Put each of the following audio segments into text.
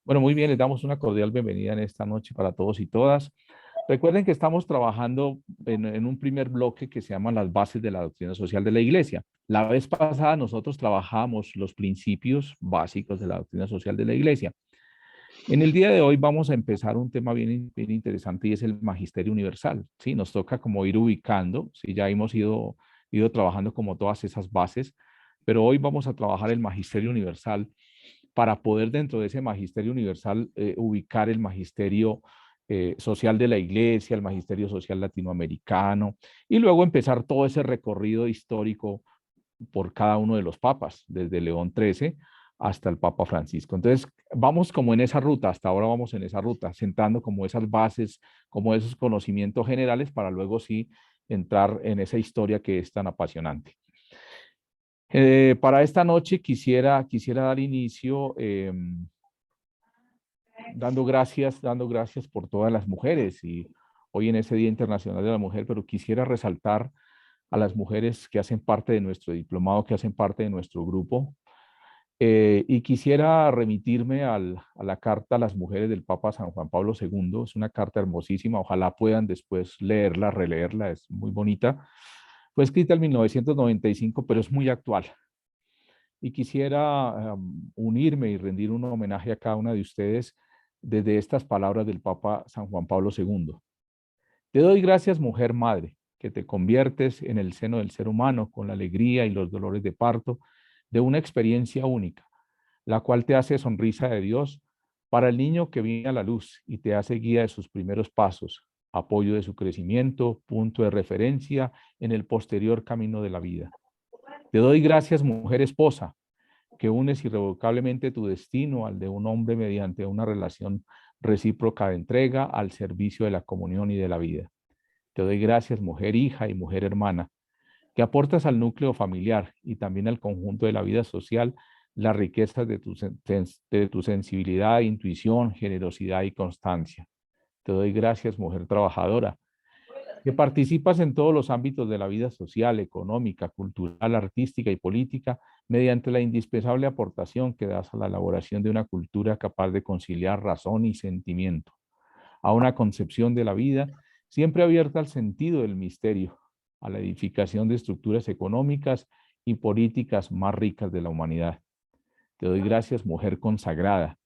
Bueno, muy bien, les damos una cordial bienvenida en esta noche para todos y todas. Recuerden que estamos trabajando en un primer bloque que se llama las bases de la doctrina social de la Iglesia. La vez pasada nosotros trabajamos los principios básicos de la doctrina social de la Iglesia. En el día de hoy vamos a empezar un tema bien interesante y es el magisterio universal. Sí, nos toca como ir ubicando, sí, ya hemos ido trabajando como todas esas bases, pero hoy vamos a trabajar el magisterio universal para poder dentro de ese magisterio universal ubicar el magisterio social de la Iglesia, el magisterio social latinoamericano, y luego empezar todo ese recorrido histórico por cada uno de los papas, desde León XIII hasta el Papa Francisco. Entonces, vamos como en esa ruta, hasta ahora vamos en esa ruta, sentando como esas bases, como esos conocimientos generales para luego sí entrar en esa historia que es tan apasionante. Para esta noche quisiera dar inicio dando gracias por todas las mujeres y hoy en ese Día Internacional de la Mujer, pero quisiera resaltar a las mujeres que hacen parte de nuestro diplomado, que hacen parte de nuestro grupo. Y quisiera remitirme a la carta a las mujeres del Papa San Juan Pablo II. Es una carta hermosísima, ojalá puedan después leerla, releerla, es muy bonita. Fue escrita en 1995, pero es muy actual. Y quisiera unirme y rendir un homenaje a cada una de ustedes desde estas palabras del Papa San Juan Pablo II. Te doy gracias, mujer madre, que te conviertes en el seno del ser humano con la alegría y los dolores de parto de una experiencia única, la cual te hace sonrisa de Dios para el niño que viene a la luz y te hace guía de sus primeros pasos, apoyo de su crecimiento, punto de referencia en el posterior camino de la vida. Te doy gracias, mujer esposa, que unes irrevocablemente tu destino al de un hombre mediante una relación recíproca de entrega al servicio de la comunión y de la vida. Te doy gracias, mujer hija y mujer hermana, que aportas al núcleo familiar y también al conjunto de la vida social las riquezas de tu sensibilidad, intuición, generosidad y constancia. Te doy gracias, mujer trabajadora, que participas en todos los ámbitos de la vida social, económica, cultural, artística y política mediante la indispensable aportación que das a la elaboración de una cultura capaz de conciliar razón y sentimiento, a una concepción de la vida siempre abierta al sentido del misterio, a la edificación de estructuras económicas y políticas más ricas de la humanidad. Te doy gracias, mujer consagrada,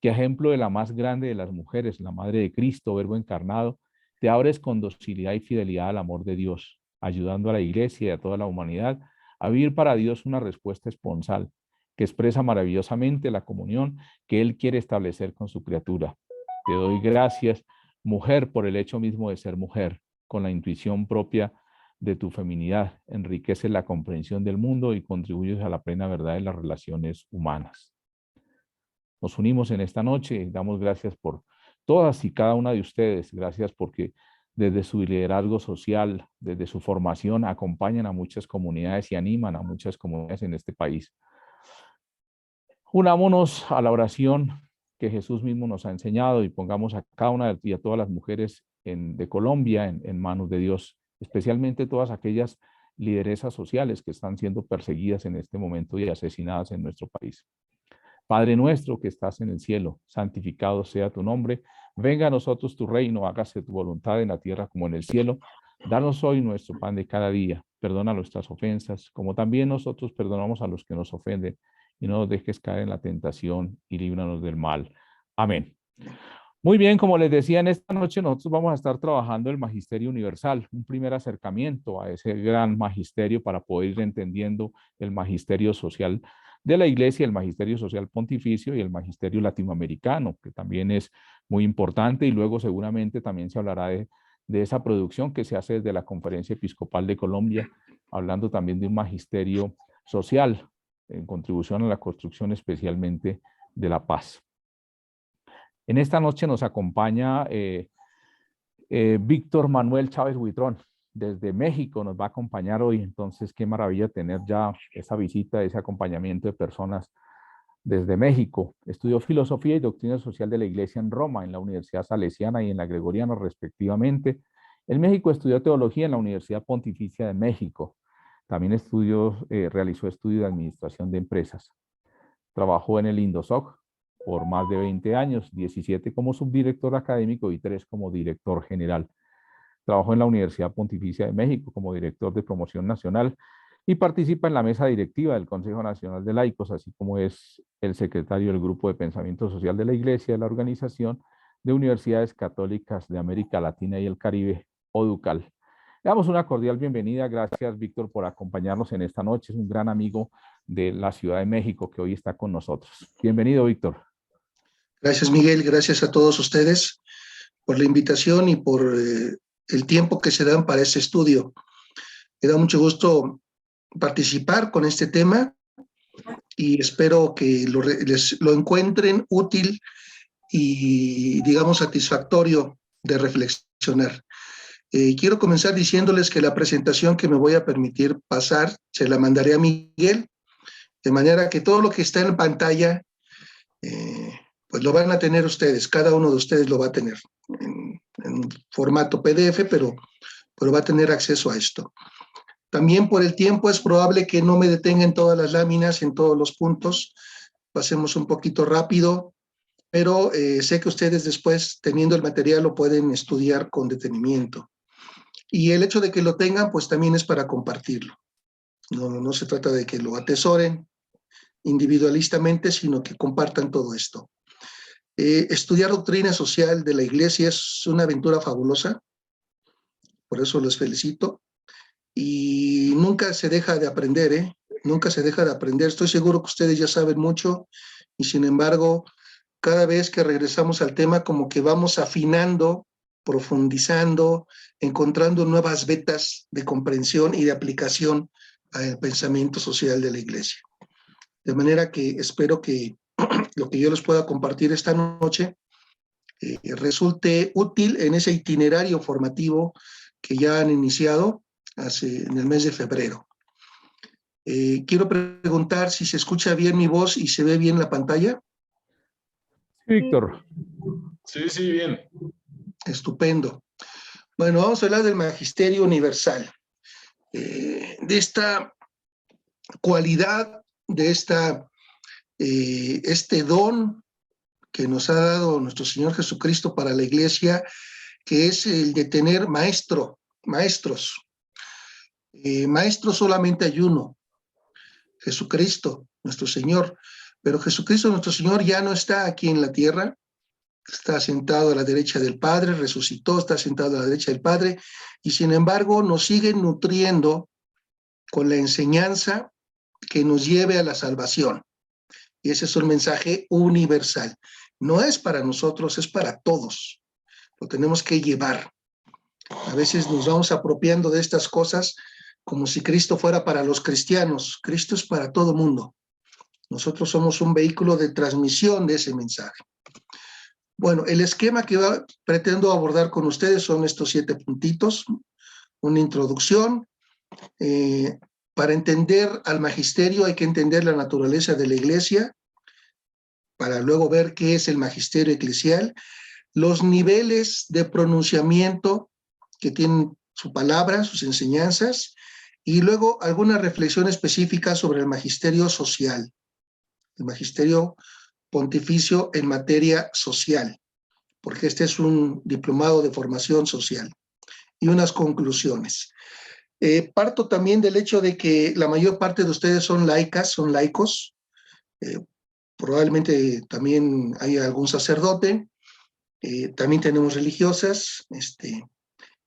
que ejemplo de la más grande de las mujeres, la Madre de Cristo, Verbo encarnado, te abres con docilidad y fidelidad al amor de Dios, ayudando a la Iglesia y a toda la humanidad a vivir para Dios una respuesta esponsal que expresa maravillosamente la comunión que Él quiere establecer con su criatura. Te doy gracias, mujer, por el hecho mismo de ser mujer, con la intuición propia de tu feminidad, enriqueces la comprensión del mundo y contribuyes a la plena verdad de las relaciones humanas. Nos unimos en esta noche y damos gracias por todas y cada una de ustedes. Gracias porque desde su liderazgo social, desde su formación, acompañan a muchas comunidades y animan a muchas comunidades en este país. Unámonos a la oración que Jesús mismo nos ha enseñado y pongamos a cada una y a todas las mujeres de Colombia en manos de Dios, especialmente todas aquellas lideresas sociales que están siendo perseguidas en este momento y asesinadas en nuestro país. Padre nuestro que estás en el cielo, santificado sea tu nombre. Venga a nosotros tu reino, hágase tu voluntad en la tierra como en el cielo. Danos hoy nuestro pan de cada día. Perdona nuestras ofensas, como también nosotros perdonamos a los que nos ofenden. Y no nos dejes caer en la tentación y líbranos del mal. Amén. Muy bien, como les decía, en esta noche nosotros vamos a estar trabajando el Magisterio Universal, un primer acercamiento a ese gran magisterio para poder ir entendiendo el magisterio social de la Iglesia, el magisterio social pontificio y el magisterio latinoamericano, que también es muy importante y luego seguramente también se hablará de esa producción que se hace desde la Conferencia Episcopal de Colombia, hablando también de un magisterio social en contribución a la construcción especialmente de la paz. En esta noche nos acompaña Víctor Manuel Chávez Huitrón, desde México nos va a acompañar hoy, entonces qué maravilla tener ya esa visita, ese acompañamiento de personas desde México. Estudió Filosofía y Doctrina Social de la Iglesia en Roma, en la Universidad Salesiana y en la Gregoriana respectivamente. En México estudió Teología en la Universidad Pontificia de México. También realizó estudios de Administración de Empresas. Trabajó en el INDOSOC, por más de 20 años, 17 como subdirector académico y 3 como director general. Trabajó en la Universidad Pontificia de México como director de promoción nacional y participa en la mesa directiva del Consejo Nacional de Laicos, así como es el secretario del Grupo de Pensamiento Social de la Iglesia de la Organización de Universidades Católicas de América Latina y el Caribe, ODUCAL. Le damos una cordial bienvenida. Gracias, Víctor, por acompañarnos en esta noche. Es un gran amigo de la Ciudad de México que hoy está con nosotros. Bienvenido, Víctor. Gracias, Miguel. Gracias a todos ustedes por la invitación y por el tiempo que se dan para este estudio. Me da mucho gusto participar con este tema y espero que les lo encuentren útil y, digamos, satisfactorio de reflexionar. Quiero comenzar diciéndoles que la presentación que me voy a permitir pasar se la mandaré a Miguel, de manera que todo lo que está en pantalla pues lo van a tener ustedes, cada uno de ustedes lo va a tener en formato PDF, pero va a tener acceso a esto. También por el tiempo es probable que no me detenga en todas las láminas, en todos los puntos, pasemos un poquito rápido, pero sé que ustedes después, teniendo el material, lo pueden estudiar con detenimiento. Y el hecho de que lo tengan, pues también es para compartirlo. No se trata de que lo atesoren individualistamente, sino que compartan todo esto. Estudiar doctrina social de la Iglesia es una aventura fabulosa, por eso los felicito, y nunca se deja de aprender, nunca se deja de aprender. Estoy seguro que ustedes ya saben mucho, y sin embargo, cada vez que regresamos al tema, como que vamos afinando, profundizando, encontrando nuevas vetas de comprensión y de aplicación al pensamiento social de la Iglesia. De manera que espero que lo que yo les pueda compartir esta noche resulte útil en ese itinerario formativo que ya han iniciado en el mes de febrero. Quiero preguntar si se escucha bien mi voz y se ve bien la pantalla. Sí, Víctor. Sí, bien. Estupendo. Bueno, vamos a hablar del magisterio universal, de esta cualidad, de este don que nos ha dado nuestro Señor Jesucristo para la Iglesia, que es el de tener maestros. Maestro solamente hay uno, Jesucristo, nuestro Señor. Pero Jesucristo, nuestro Señor, ya no está aquí en la tierra, está sentado a la derecha del Padre, resucitó, está sentado a la derecha del Padre, y sin embargo nos sigue nutriendo con la enseñanza que nos lleve a la salvación. Y ese es un mensaje universal. No es para nosotros, es para todos. Lo tenemos que llevar. A veces nos vamos apropiando de estas cosas como si Cristo fuera para los cristianos. Cristo es para todo mundo. Nosotros somos un vehículo de transmisión de ese mensaje. Bueno, el esquema que pretendo abordar con ustedes son estos 7 puntitos. Una introducción. Para entender al magisterio hay que entender la naturaleza de la Iglesia, para luego ver qué es el magisterio eclesial, los niveles de pronunciamiento que tienen su palabra, sus enseñanzas, y luego alguna reflexión específica sobre el magisterio social, el magisterio pontificio en materia social, porque este es un diplomado de formación social, y unas conclusiones. Parto también del hecho de que la mayor parte de ustedes son laicas, son laicos, probablemente también hay algún sacerdote, también tenemos religiosas,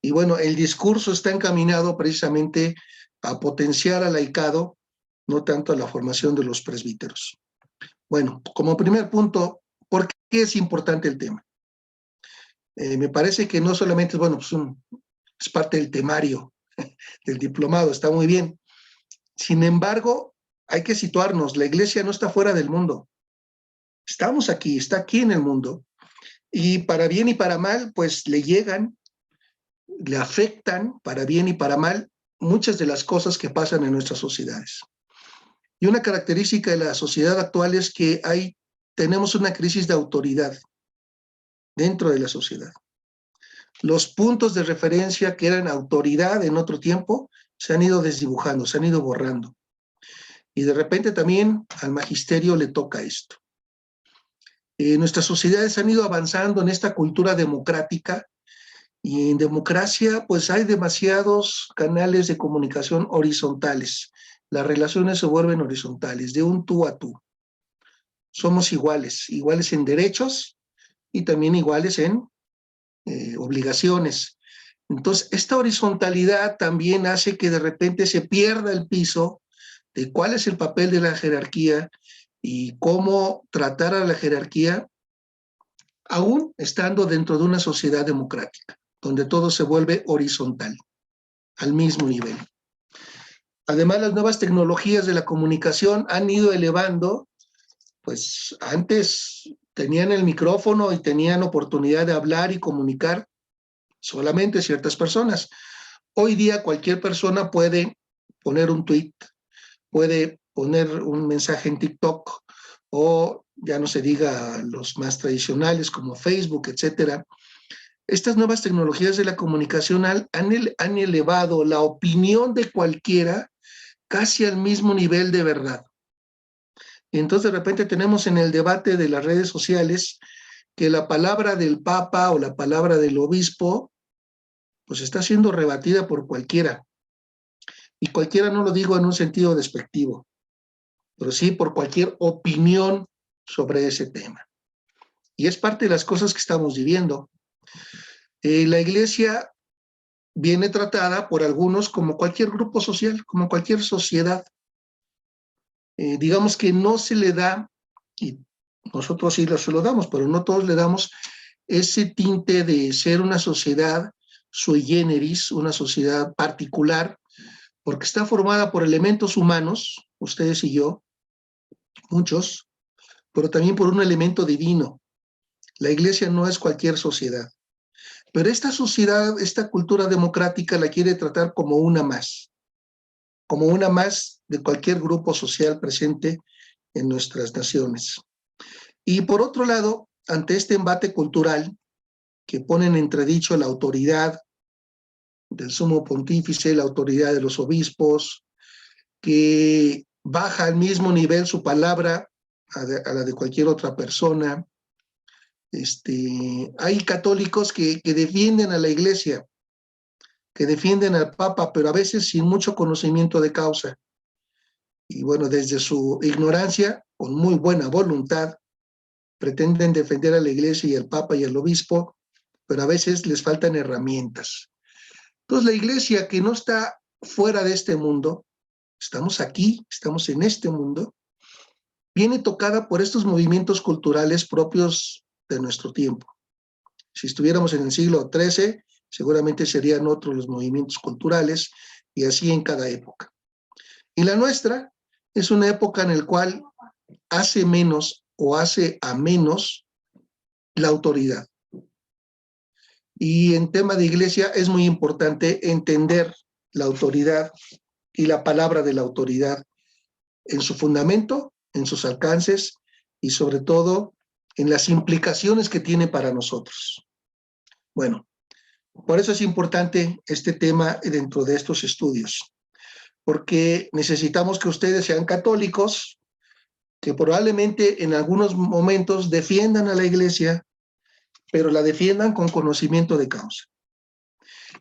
y bueno, el discurso está encaminado precisamente a potenciar al laicado, no tanto a la formación de los presbíteros. Bueno, como primer punto, ¿por qué es importante el tema? Me parece que no solamente, bueno, pues es parte del temario del diplomado, está muy bien. Sin embargo, hay que situarnos, la Iglesia no está fuera del mundo. Estamos aquí, está aquí en el mundo. Y para bien y para mal, pues le llegan, le afectan, para bien y para mal, muchas de las cosas que pasan en nuestras sociedades. Y una característica de la sociedad actual es que tenemos una crisis de autoridad dentro de la sociedad. Los puntos de referencia que eran autoridad en otro tiempo se han ido desdibujando, se han ido borrando. Y de repente también al magisterio le toca esto. Nuestras sociedades han ido avanzando en esta cultura democrática y en democracia pues hay demasiados canales de comunicación horizontales. Las relaciones se vuelven horizontales, de un tú a tú. Somos iguales, iguales en derechos y también iguales en obligaciones. Entonces, esta horizontalidad también hace que de repente se pierda el piso de cuál es el papel de la jerarquía y cómo tratar a la jerarquía, aún estando dentro de una sociedad democrática, donde todo se vuelve horizontal, al mismo nivel. Además, las nuevas tecnologías de la comunicación han ido elevando, pues antes tenían el micrófono y tenían oportunidad de hablar y comunicar solamente ciertas personas. Hoy día cualquier persona puede poner un tweet, puede poner un mensaje en TikTok o ya no se diga los más tradicionales como Facebook, etcétera. Estas nuevas tecnologías de la comunicación han elevado la opinión de cualquiera casi al mismo nivel de verdad. Y entonces de repente tenemos en el debate de las redes sociales que la palabra del Papa o la palabra del obispo pues está siendo rebatida por cualquiera. Y cualquiera no lo digo en un sentido despectivo, pero sí por cualquier opinión sobre ese tema. Y es parte de las cosas que estamos viviendo. La iglesia viene tratada por algunos como cualquier grupo social, como cualquier sociedad. Digamos que no se le da, y nosotros sí se lo damos, pero no todos le damos ese tinte de ser una sociedad sui generis, una sociedad particular, porque está formada por elementos humanos, ustedes y yo, muchos, pero también por un elemento divino. La iglesia no es cualquier sociedad, pero esta sociedad, esta cultura democrática la quiere tratar como una más de cualquier grupo social presente en nuestras naciones. Y por otro lado, ante este embate cultural que pone en entredicho la autoridad del sumo pontífice, la autoridad de los obispos, que baja al mismo nivel su palabra a la de cualquier otra persona. Hay católicos que defienden a la iglesia, que defienden al Papa, pero a veces sin mucho conocimiento de causa. Y bueno, desde su ignorancia, con muy buena voluntad, pretenden defender a la iglesia y al Papa y al obispo, pero a veces les faltan herramientas. Entonces la iglesia que no está fuera de este mundo, estamos aquí, estamos en este mundo, viene tocada por estos movimientos culturales propios de nuestro tiempo. Si estuviéramos en el siglo XIII, seguramente serían otros los movimientos culturales, y así en cada época. Y la nuestra es una época en la cual hace menos o hace a menos la autoridad. Y en tema de iglesia es muy importante entender la autoridad y la palabra de la autoridad en su fundamento, en sus alcances y sobre todo en las implicaciones que tiene para nosotros. Bueno, por eso es importante este tema dentro de estos estudios, porque necesitamos que ustedes sean católicos, que probablemente en algunos momentos defiendan a la iglesia, pero la defiendan con conocimiento de causa.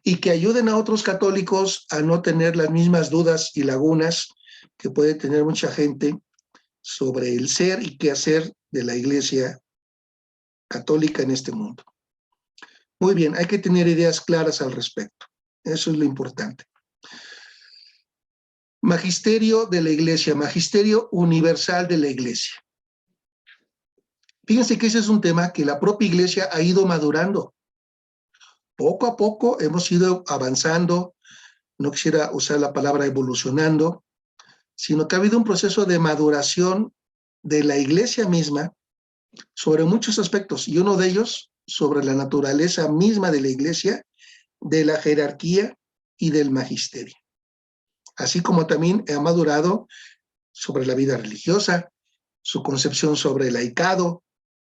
Y que ayuden a otros católicos a no tener las mismas dudas y lagunas que puede tener mucha gente sobre el ser y qué hacer de la iglesia católica en este mundo. Muy bien, hay que tener ideas claras al respecto. Eso es lo importante. Magisterio de la iglesia, magisterio universal de la iglesia. Fíjense que ese es un tema que la propia iglesia ha ido madurando. Poco a poco hemos ido avanzando, no quisiera usar la palabra evolucionando, sino que ha habido un proceso de maduración de la iglesia misma sobre muchos aspectos, y uno de ellos sobre la naturaleza misma de la iglesia, de la jerarquía y del magisterio. Así como también ha madurado sobre la vida religiosa, su concepción sobre el laicado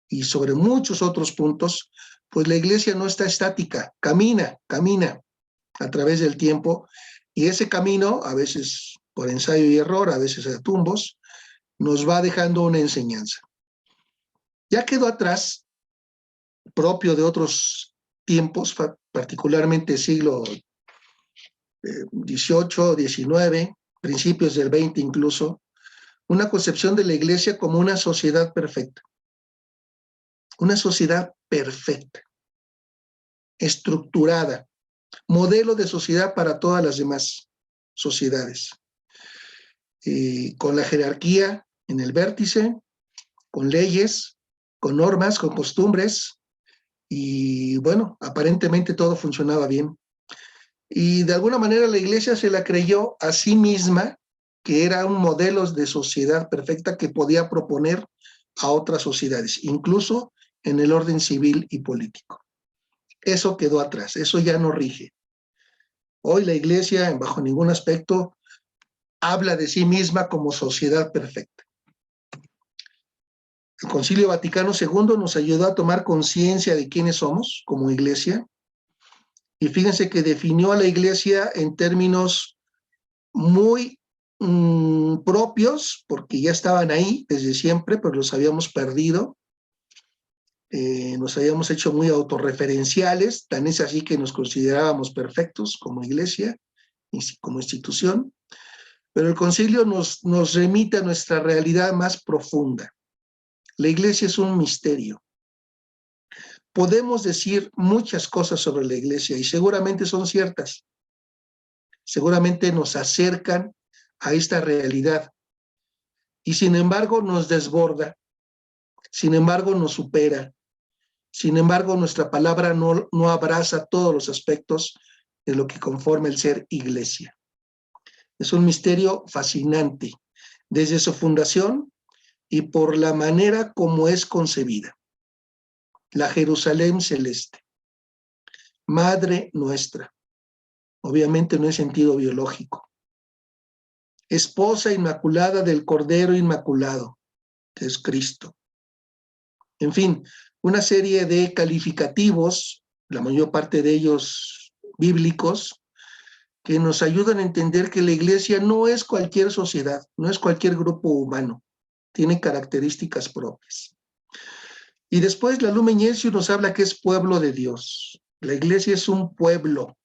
y sobre muchos otros puntos, pues la iglesia no está estática, camina a través del tiempo, y ese camino, a veces por ensayo y error, a veces a tumbos, nos va dejando una enseñanza. Ya quedó atrás, propio de otros tiempos, particularmente siglo XVIII, XIX, principios del XX incluso, una concepción de la iglesia como una sociedad perfecta. Una sociedad perfecta, estructurada, modelo de sociedad para todas las demás sociedades. Con la jerarquía en el vértice, con leyes, con normas, con costumbres, y bueno, aparentemente todo funcionaba bien. Y de alguna manera la iglesia se la creyó a sí misma que era un modelo de sociedad perfecta que podía proponer a otras sociedades, incluso en el orden civil y político. Eso quedó atrás, eso ya no rige. Hoy la iglesia, bajo ningún aspecto, habla de sí misma como sociedad perfecta. El Concilio Vaticano II nos ayudó a tomar conciencia de quiénes somos como iglesia, y fíjense que definió a la iglesia en términos muy propios, porque ya estaban ahí desde siempre, pero los habíamos perdido. Nos habíamos hecho muy autorreferenciales, tan es así que nos considerábamos perfectos como iglesia y como institución, pero el concilio nos remite a nuestra realidad más profunda. La iglesia es un misterio. Podemos decir muchas cosas sobre la iglesia y seguramente son ciertas, seguramente nos acercan a esta realidad y sin embargo nos desborda, sin embargo nos supera. Sin embargo, nuestra palabra no abraza todos los aspectos de lo que conforma el ser iglesia. Es un misterio fascinante, desde su fundación y por la manera como es concebida. La Jerusalén celeste, Madre nuestra, obviamente no en sentido biológico. Esposa inmaculada del Cordero Inmaculado, que es Cristo. En fin, una serie de calificativos, la mayor parte de ellos bíblicos, que nos ayudan a entender que la iglesia no es cualquier sociedad, no es cualquier grupo humano, tiene características propias. Y después la Lumen Gentium nos habla que es pueblo de Dios. La iglesia es un pueblo.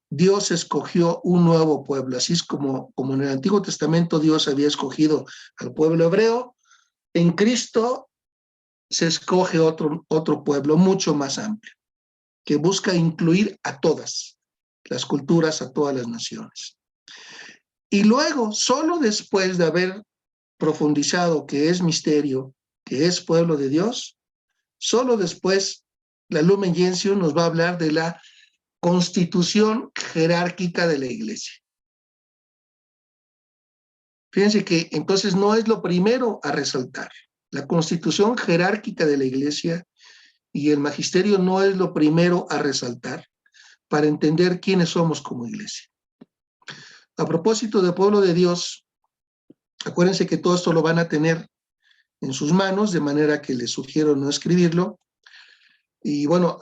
Dios escogió un nuevo pueblo, así es como en el Antiguo Testamento Dios había escogido al pueblo hebreo, en Cristo se escoge otro pueblo mucho más amplio, que busca incluir a todas las culturas, a todas las naciones. Y luego, solo después de haber profundizado que es misterio, que es pueblo de Dios, solo después la Lumen Gentium nos va a hablar de la constitución jerárquica de la iglesia. Fíjense que entonces no es lo primero a resaltar. La constitución jerárquica de la iglesia y el magisterio no es lo primero a resaltar para entender quiénes somos como iglesia. A propósito del pueblo de Dios, acuérdense que todo esto lo van a tener en sus manos, de manera que les sugiero no escribirlo. Y bueno,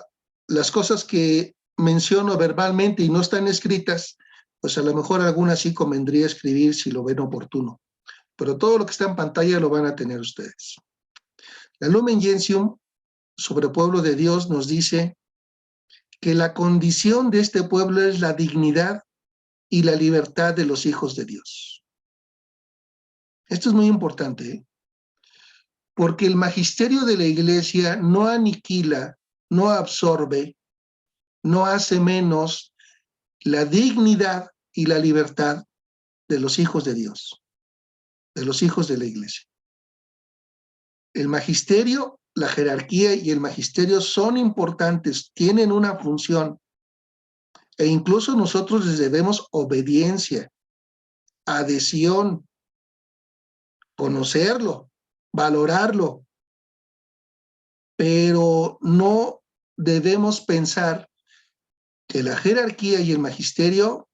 las cosas que menciono verbalmente y no están escritas, pues a lo mejor algunas sí convendría escribir si lo ven oportuno. Pero todo lo que está en pantalla lo van a tener ustedes. La Lumen Gentium sobre el pueblo de Dios nos dice que la condición de este pueblo es la dignidad y la libertad de los hijos de Dios. Esto es muy importante, ¿eh? Porque el magisterio de la iglesia no aniquila, no absorbe, no hace menos la dignidad y la libertad de los hijos de Dios, de los hijos de la iglesia. El magisterio, la jerarquía y el magisterio son importantes, tienen una función, e incluso nosotros les debemos obediencia, adhesión, conocerlo, valorarlo, pero no debemos pensar que la jerarquía y el magisterio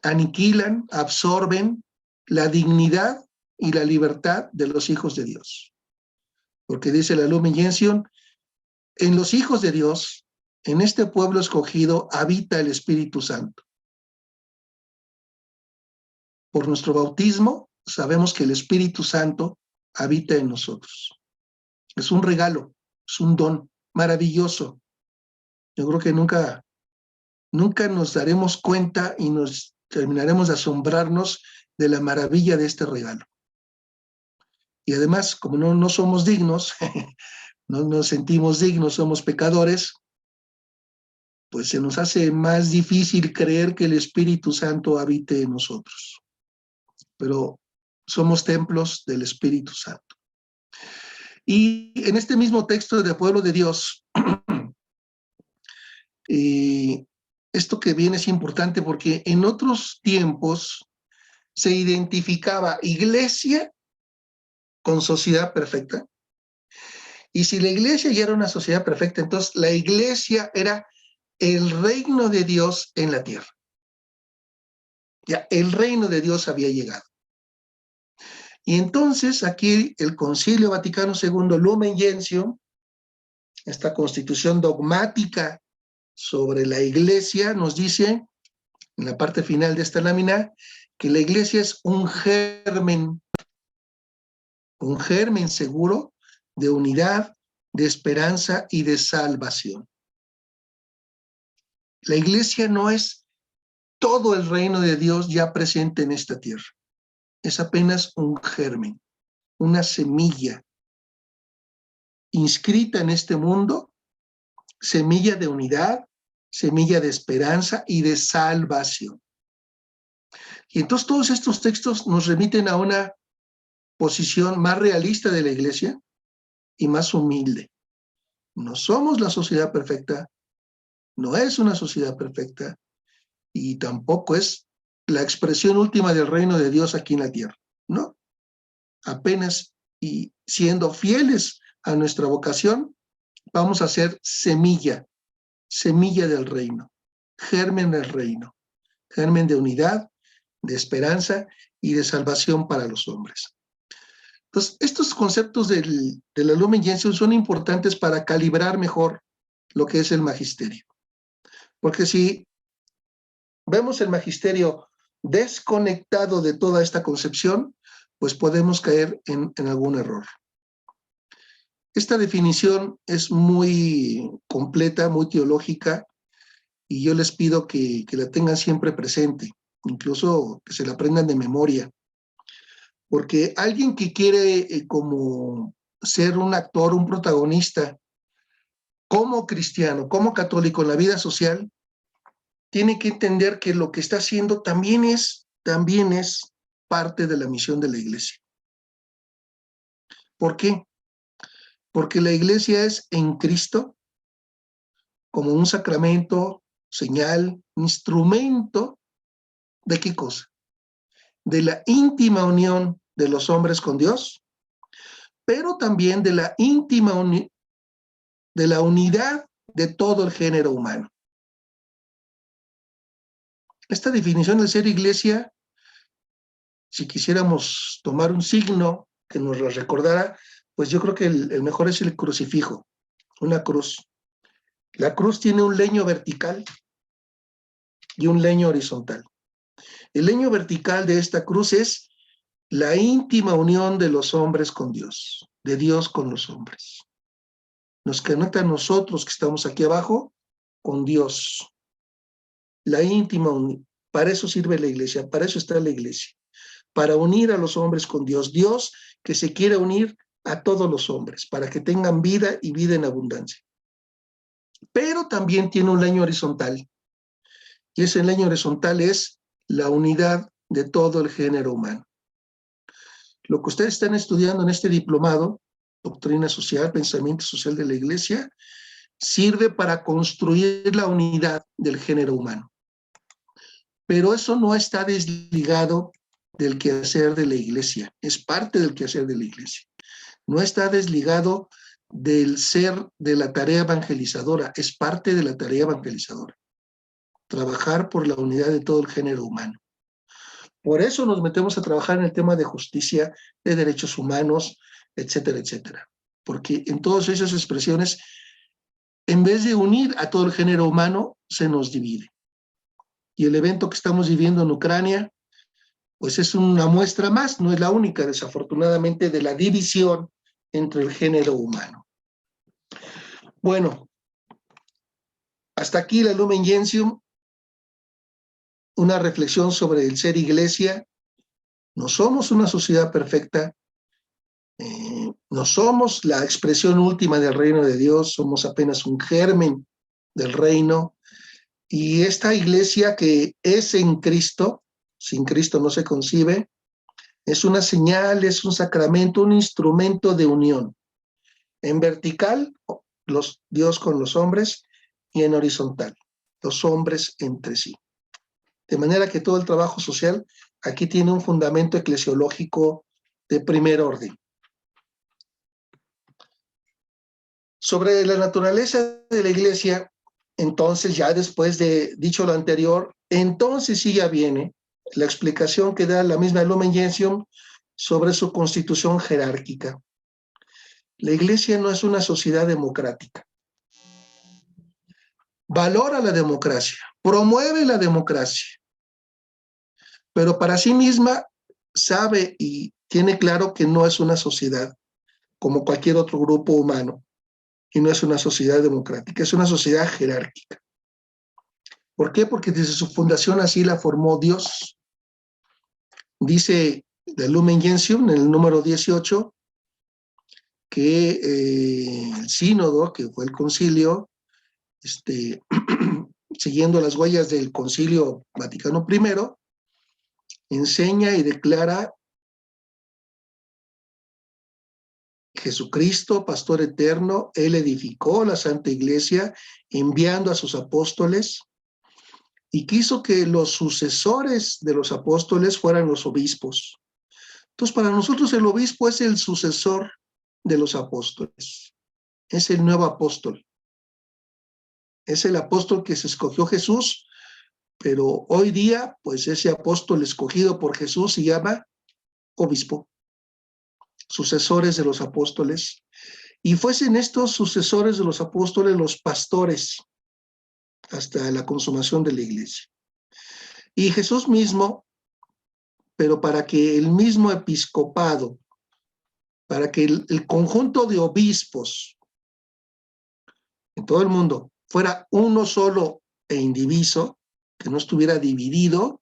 aniquilan, absorben la dignidad y la libertad de los hijos de Dios. Porque dice la Lumen Gentium, en los hijos de Dios, en este pueblo escogido, habita el Espíritu Santo. Por nuestro bautismo, sabemos que el Espíritu Santo habita en nosotros. Es un regalo, es un don maravilloso. Yo creo que nunca nos daremos cuenta y nos terminaremos de asombrarnos de la maravilla de este regalo. Y además, como no somos dignos, no nos sentimos dignos, somos pecadores, pues se nos hace más difícil creer que el Espíritu Santo habite en nosotros. Pero somos templos del Espíritu Santo. Y en este mismo texto de Pueblo de Dios, esto que viene es importante porque en otros tiempos se identificaba iglesia con sociedad perfecta. Y si la iglesia ya era una sociedad perfecta, entonces la iglesia era el reino de Dios en la tierra. Ya, el reino de Dios había llegado. Y entonces aquí el Concilio Vaticano II, Lumen Gentium, esta constitución dogmática sobre la iglesia, nos dice en la parte final de esta lámina que la iglesia es un germen seguro de unidad, de esperanza y de salvación. La iglesia no es todo el reino de Dios ya presente en esta tierra. Es apenas un germen, una semilla inscrita en este mundo, semilla de unidad, semilla de esperanza y de salvación. Y entonces todos estos textos nos remiten a una posición más realista de la iglesia y más humilde. No somos la sociedad perfecta, no es una sociedad perfecta y tampoco es la expresión última del reino de Dios aquí en la tierra, ¿no? Apenas y siendo fieles a nuestra vocación, vamos a ser semilla del reino, germen del reino, germen de unidad, de esperanza y de salvación para los hombres. Entonces, estos conceptos de la Lumen Gentium son importantes para calibrar mejor lo que es el magisterio. Porque si vemos el magisterio desconectado de toda esta concepción, pues podemos caer en algún error. Esta definición es muy completa, muy teológica, y yo les pido que la tengan siempre presente, incluso que se la aprendan de memoria. Porque alguien que quiere como ser un actor, un protagonista, como cristiano, como católico en la vida social, tiene que entender que lo que está haciendo también es parte de la misión de la iglesia. ¿Por qué? Porque la iglesia es en Cristo como un sacramento, señal, instrumento, ¿de qué cosa? De la íntima unión de los hombres con Dios, pero también de la íntima de la unidad de todo el género humano. Esta definición de ser iglesia, si quisiéramos tomar un signo que nos la recordara, pues yo creo que el mejor es el crucifijo, una cruz. La cruz tiene un leño vertical y un leño horizontal. El leño vertical de esta cruz es la íntima unión de los hombres con Dios, de Dios con los hombres. Nos conecta a nosotros que estamos aquí abajo con Dios. La íntima unión. Para eso sirve la iglesia, para eso está la iglesia. Para unir a los hombres con Dios. Dios que se quiere unir a todos los hombres, para que tengan vida y vida en abundancia. Pero también tiene un leño horizontal. Y ese leño horizontal es la unidad de todo el género humano. Lo que ustedes están estudiando en este diplomado, Doctrina Social, Pensamiento Social de la Iglesia, sirve para construir la unidad del género humano. Pero eso no está desligado del quehacer de la iglesia, es parte del quehacer de la iglesia. No está desligado del ser de la tarea evangelizadora, es parte de la tarea evangelizadora. Trabajar por la unidad de todo el género humano. Por eso nos metemos a trabajar en el tema de justicia, de derechos humanos, etcétera, etcétera. Porque en todas esas expresiones, en vez de unir a todo el género humano, se nos divide. Y el evento que estamos viviendo en Ucrania, pues es una muestra más, no es la única, desafortunadamente, de la división entre el género humano. Bueno, hasta aquí la Lumen Gentium, una reflexión sobre el ser iglesia. No somos una sociedad perfecta, no somos la expresión última del reino de Dios, somos apenas un germen del reino. Y esta iglesia que es en Cristo, sin Cristo no se concibe, es una señal, es un sacramento, un instrumento de unión. En vertical, Dios con los hombres, y en horizontal, los hombres entre sí. De manera que todo el trabajo social aquí tiene un fundamento eclesiológico de primer orden. Sobre la naturaleza de la iglesia, entonces, ya después de dicho lo anterior, entonces sí ya viene la explicación que da la misma Lumen Gentium sobre su constitución jerárquica. La iglesia no es una sociedad democrática. Valora la democracia, promueve la democracia, pero para sí misma sabe y tiene claro que no es una sociedad como cualquier otro grupo humano, y no es una sociedad democrática, es una sociedad jerárquica. ¿Por qué? Porque desde su fundación así la formó Dios. Dice la Lumen Gentium, en el número 18, que el sínodo, que fue el concilio, siguiendo las huellas del Concilio Vaticano I, enseña y declara Jesucristo, pastor eterno, Él edificó la Santa Iglesia enviando a sus apóstoles y quiso que los sucesores de los apóstoles fueran los obispos. Entonces, para nosotros el obispo es el sucesor de los apóstoles, es el nuevo apóstol, es el apóstol que se escogió Jesús, pero hoy día, pues ese apóstol escogido por Jesús se llama obispo, sucesores de los apóstoles, y fuesen estos sucesores de los apóstoles los pastores hasta la consumación de la iglesia. Y Jesús mismo, pero para que el mismo episcopado, para que el conjunto de obispos en todo el mundo fuera uno solo e indiviso, que no estuviera dividido,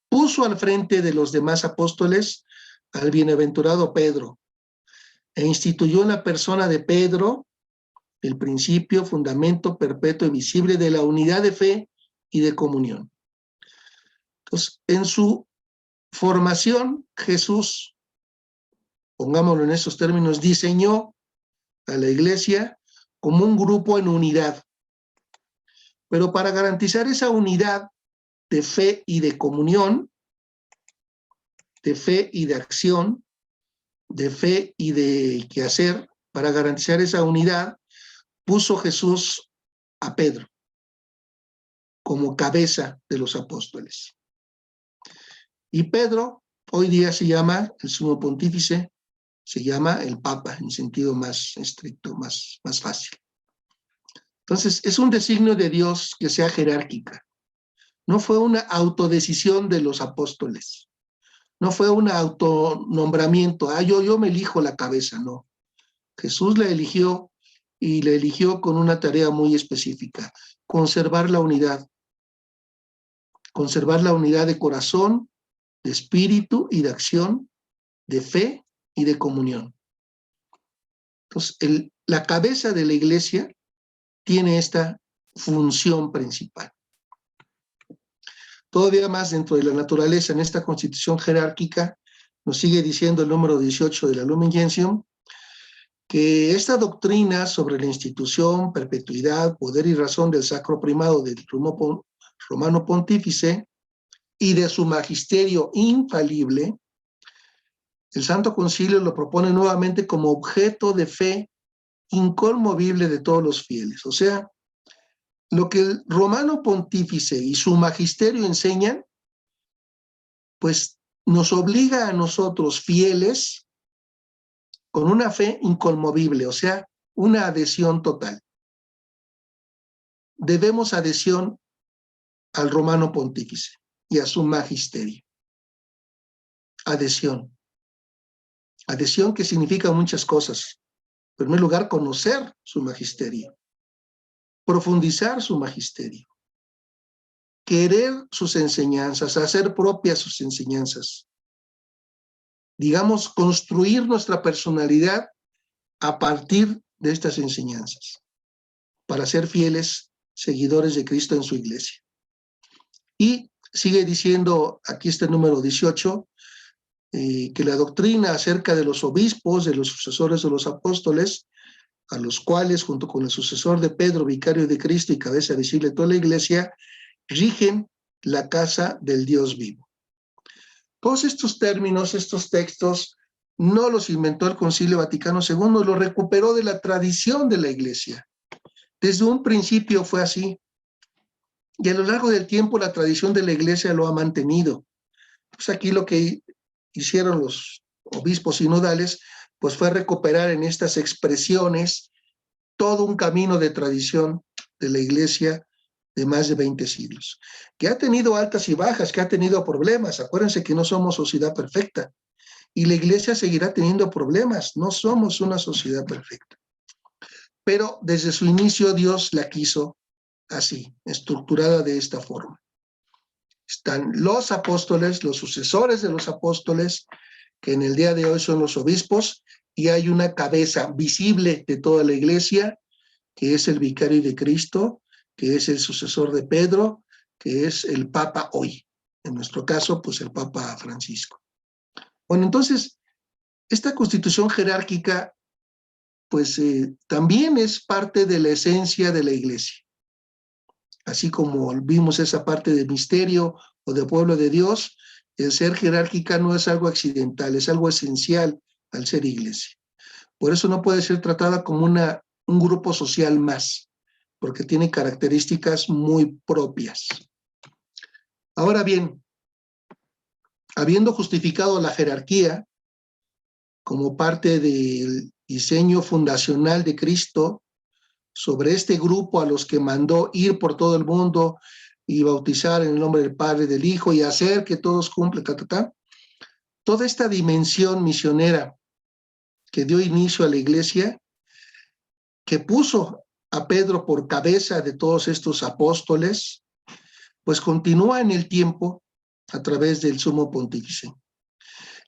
puso al frente de los demás apóstoles al bienaventurado Pedro e instituyó en la persona de Pedro el principio, fundamento perpetuo y visible de la unidad de fe y de comunión. Entonces, en su formación, Jesús, pongámoslo en esos términos, diseñó a la iglesia como un grupo en unidad. Pero para garantizar esa unidad de fe y de comunión, de fe y de acción, de fe y de quehacer, para garantizar esa unidad, puso Jesús a Pedro como cabeza de los apóstoles. Y Pedro hoy día se llama el sumo pontífice, se llama el Papa en sentido más estricto, más fácil. Entonces, es un designio de Dios que sea jerárquica. No fue una autodecisión de los apóstoles. No fue un autonombramiento. Yo me elijo la cabeza, no. Jesús la eligió y la eligió con una tarea muy específica: conservar la unidad. Conservar la unidad de corazón, de espíritu y de acción, de fe y de comunión. Entonces, la cabeza de la iglesia tiene esta función principal. Todavía más dentro de la naturaleza, en esta constitución jerárquica, nos sigue diciendo el número 18 de la Lumen Gentium, que esta doctrina sobre la institución, perpetuidad, poder y razón del sacro primado del romano pontífice y de su magisterio infalible, el Santo Concilio lo propone nuevamente como objeto de fe inconmovible de todos los fieles. O sea, lo que el romano pontífice y su magisterio enseñan, pues nos obliga a nosotros fieles con una fe inconmovible, o sea, una adhesión total. Debemos adhesión al romano pontífice y a su magisterio. Adhesión. Adhesión que significa muchas cosas. En primer lugar, conocer su magisterio, profundizar su magisterio, querer sus enseñanzas, hacer propias sus enseñanzas. Digamos, construir nuestra personalidad a partir de estas enseñanzas, para ser fieles seguidores de Cristo en su iglesia. Y sigue diciendo, aquí está el número 18, que la doctrina acerca de los obispos, de los sucesores de los apóstoles, a los cuales, junto con el sucesor de Pedro, vicario de Cristo y cabeza visible de toda la iglesia, rigen la casa del Dios vivo. Todos estos términos, estos textos, no los inventó el Concilio Vaticano II, los recuperó de la tradición de la iglesia. Desde un principio fue así. Y a lo largo del tiempo la tradición de la iglesia lo ha mantenido. Pues aquí lo que hicieron los obispos sinodales, pues fue recuperar en estas expresiones todo un camino de tradición de la iglesia de más de 20 siglos, que ha tenido altas y bajas, que ha tenido problemas. Acuérdense que no somos sociedad perfecta y la iglesia seguirá teniendo problemas. No somos una sociedad perfecta. Pero desde su inicio Dios la quiso así, estructurada de esta forma. Están los apóstoles, los sucesores de los apóstoles, que en el día de hoy son los obispos, y hay una cabeza visible de toda la iglesia, que es el vicario de Cristo, que es el sucesor de Pedro, que es el Papa hoy. En nuestro caso, pues el Papa Francisco. Bueno, entonces, esta constitución jerárquica, pues también es parte de la esencia de la iglesia. Así como vimos esa parte de misterio o de pueblo de Dios, el ser jerárquica no es algo accidental, es algo esencial al ser iglesia. Por eso no puede ser tratada como un grupo social más, porque tiene características muy propias. Ahora bien, habiendo justificado la jerarquía como parte del diseño fundacional de Cristo sobre este grupo a los que mandó ir por todo el mundo y bautizar en el nombre del Padre, del Hijo y hacer que todos cumplan, toda esta dimensión misionera que dio inicio a la iglesia, que puso a Pedro por cabeza de todos estos apóstoles, pues continúa en el tiempo a través del Sumo Pontífice.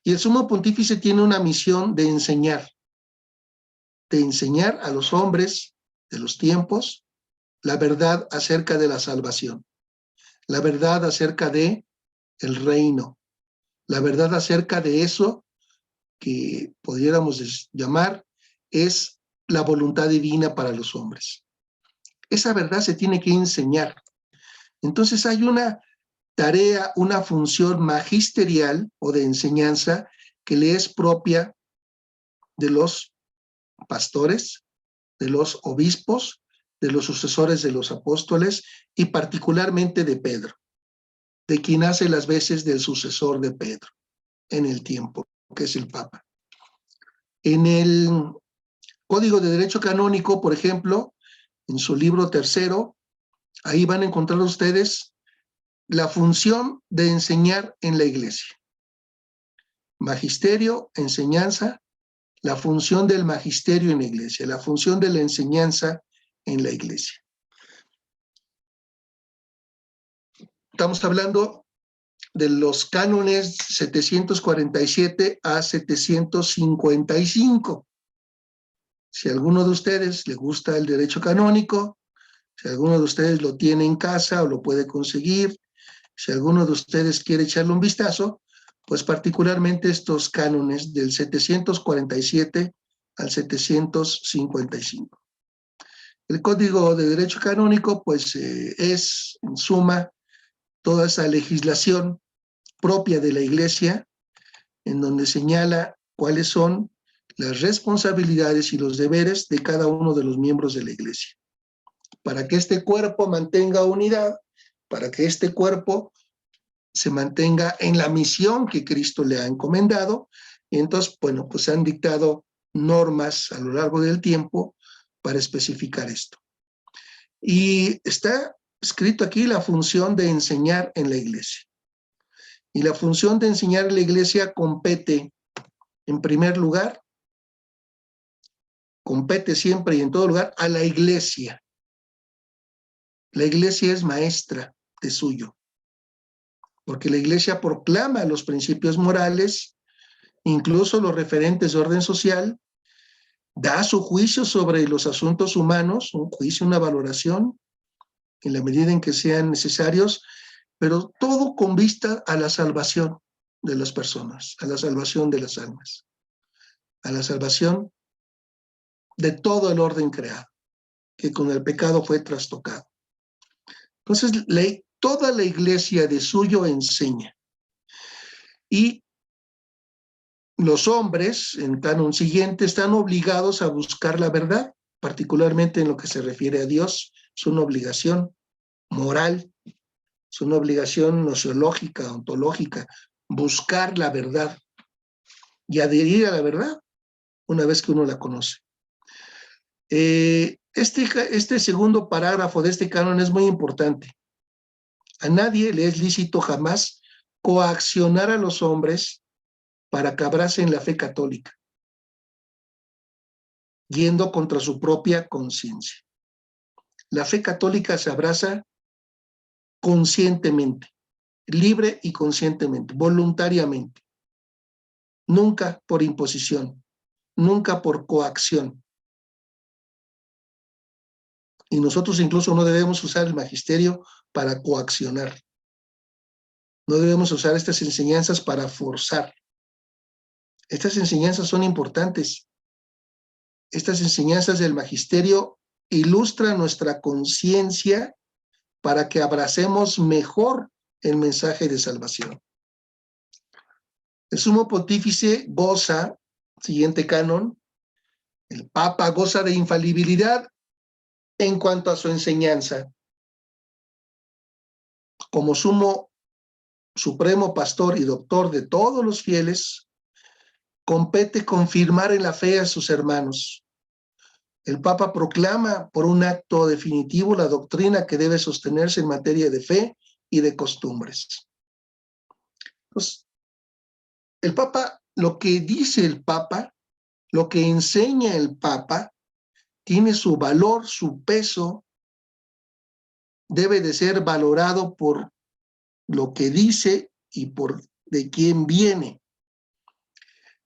Y el Sumo Pontífice tiene una misión de enseñar a los hombres de los tiempos la verdad acerca de la salvación, la verdad acerca de el reino, la verdad acerca de eso que pudiéramos llamar es la voluntad divina para los hombres. Esa verdad se tiene que enseñar. Entonces hay una tarea, una función magisterial o de enseñanza que le es propia de los pastores, de los obispos, de los sucesores de los apóstoles y particularmente de Pedro, de quien hace las veces del sucesor de Pedro en el tiempo, que es el Papa. En el Código de Derecho Canónico, por ejemplo, en su libro tercero, ahí van a encontrar ustedes la función de enseñar en la iglesia. Magisterio, enseñanza, la función del magisterio en la iglesia, la función de la enseñanza en la iglesia. Estamos hablando de los cánones 747 a 755. Si a alguno de ustedes le gusta el derecho canónico, si alguno de ustedes lo tiene en casa o lo puede conseguir, si alguno de ustedes quiere echarle un vistazo, pues particularmente estos cánones del 747 al 755. El Código de Derecho Canónico, pues es, en suma, toda esa legislación propia de la Iglesia, en donde señala cuáles son las responsabilidades y los deberes de cada uno de los miembros de la Iglesia. Para que este cuerpo mantenga unidad, para que este cuerpo se mantenga en la misión que Cristo le ha encomendado, y entonces, bueno, pues se han dictado normas a lo largo del tiempo para especificar esto. Y está escrito aquí la función de enseñar en la iglesia. Y la función de enseñar en la iglesia compete en primer lugar, compete siempre y en todo lugar a la iglesia. La iglesia es maestra de suyo, porque la iglesia proclama los principios morales, incluso los referentes de orden social, da su juicio sobre los asuntos humanos, un juicio, una valoración, en la medida en que sean necesarios, pero todo con vista a la salvación de las personas, a la salvación de las almas, a la salvación de todo el orden creado, que con el pecado fue trastocado. Entonces, toda la iglesia de suyo enseña. Y los hombres, en canon siguiente, están obligados a buscar la verdad, particularmente en lo que se refiere a Dios. Es una obligación moral, es una obligación nociológica, ontológica, buscar la verdad y adherir a la verdad una vez que uno la conoce. Este segundo parágrafo de este canon es muy importante. A nadie le es lícito jamás coaccionar a los hombres para que abracen la fe católica, yendo contra su propia conciencia. La fe católica se abraza conscientemente, libre y conscientemente, voluntariamente, nunca por imposición, nunca por coacción. Y nosotros incluso no debemos usar el magisterio para coaccionar. No debemos usar estas enseñanzas para forzar. Estas enseñanzas son importantes. Estas enseñanzas del magisterio ilustran nuestra conciencia para que abracemos mejor el mensaje de salvación. El sumo pontífice goza, siguiente canon, el Papa goza de infalibilidad en cuanto a su enseñanza. Como sumo supremo pastor y doctor de todos los fieles, compete confirmar en la fe a sus hermanos. El Papa proclama por un acto definitivo la doctrina que debe sostenerse en materia de fe y de costumbres. Entonces, el Papa, lo que dice el Papa, lo que enseña el Papa, tiene su valor, su peso, debe de ser valorado por lo que dice y por de quién viene.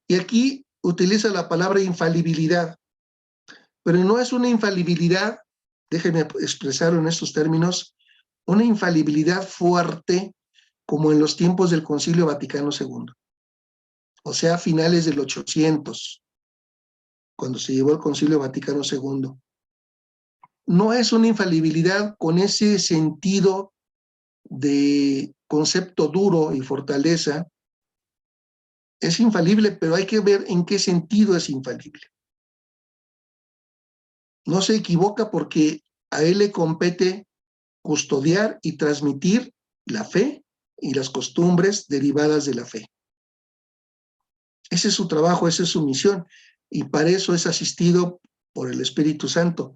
Y aquí utiliza la palabra infalibilidad, pero no es una infalibilidad, déjenme expresarlo en estos términos, una infalibilidad fuerte como en los tiempos del Concilio Vaticano II, o sea, a finales del 800, cuando se llevó el Concilio Vaticano II. No es una infalibilidad con ese sentido de concepto duro y fortaleza. Es infalible, pero hay que ver en qué sentido es infalible. No se equivoca porque a él le compete custodiar y transmitir la fe y las costumbres derivadas de la fe. Ese es su trabajo, esa es su misión, y para eso es asistido por el Espíritu Santo.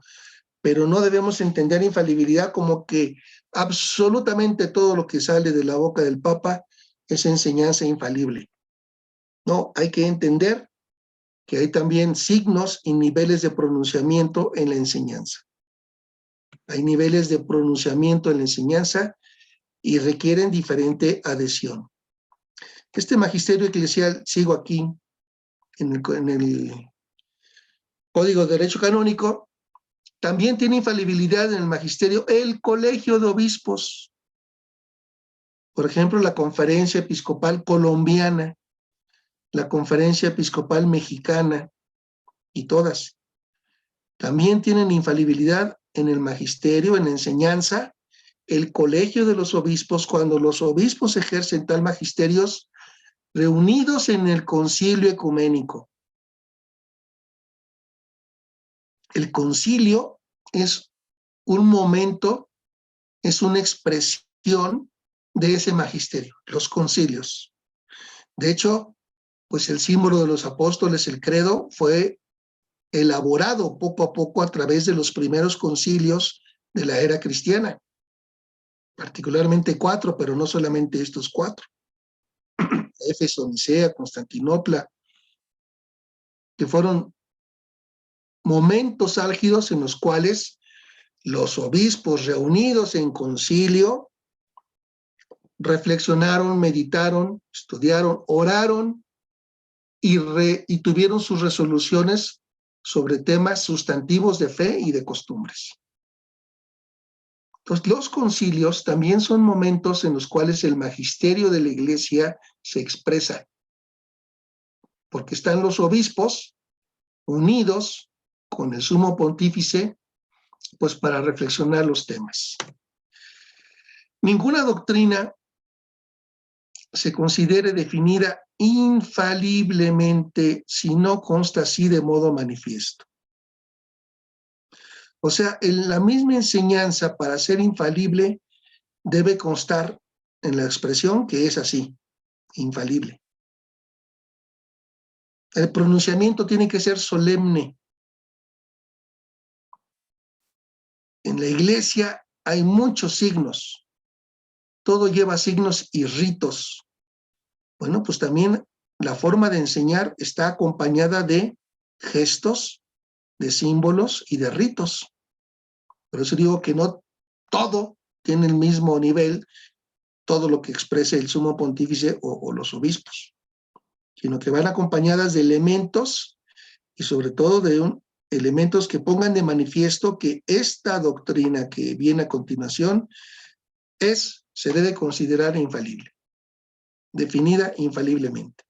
Pero no debemos entender infalibilidad como que absolutamente todo lo que sale de la boca del Papa es enseñanza infalible. No, hay que entender que hay también signos y niveles de pronunciamiento en la enseñanza. Hay niveles de pronunciamiento en la enseñanza y requieren diferente adhesión. Este magisterio eclesial, sigo aquí, en el Código de Derecho Canónico, también tiene infalibilidad en el magisterio el Colegio de Obispos. Por ejemplo, la Conferencia Episcopal Colombiana, la Conferencia Episcopal Mexicana y todas. También tienen infalibilidad en el magisterio, en la enseñanza, el Colegio de los Obispos, cuando los obispos ejercen tal magisterios reunidos en el Concilio Ecuménico. El concilio es un momento, es una expresión de ese magisterio, los concilios. De hecho, pues el símbolo de los apóstoles, el credo, fue elaborado poco a poco a través de los primeros concilios de la era cristiana, particularmente 4, pero no solamente estos 4. Éfeso, Nicea, Constantinopla, que fueron momentos álgidos en los cuales los obispos reunidos en concilio reflexionaron, meditaron, estudiaron, oraron y tuvieron sus resoluciones sobre temas sustantivos de fe y de costumbres. Entonces, los concilios también son momentos en los cuales el magisterio de la Iglesia se expresa, porque están los obispos unidos con el sumo pontífice, pues para reflexionar los temas. Ninguna doctrina se considere definida infaliblemente si no consta así de modo manifiesto. O sea, en la misma enseñanza, para ser infalible, debe constar en la expresión que es así, infalible. El pronunciamiento tiene que ser solemne. En la Iglesia hay muchos signos. Todo lleva signos y ritos. Bueno, pues también la forma de enseñar está acompañada de gestos, de símbolos y de ritos. Por eso digo que no todo tiene el mismo nivel, todo lo que exprese el sumo pontífice o los obispos, sino que van acompañadas de elementos y sobre todo de elementos que pongan de manifiesto que esta doctrina que viene a continuación se debe considerar infalible, definida infaliblemente.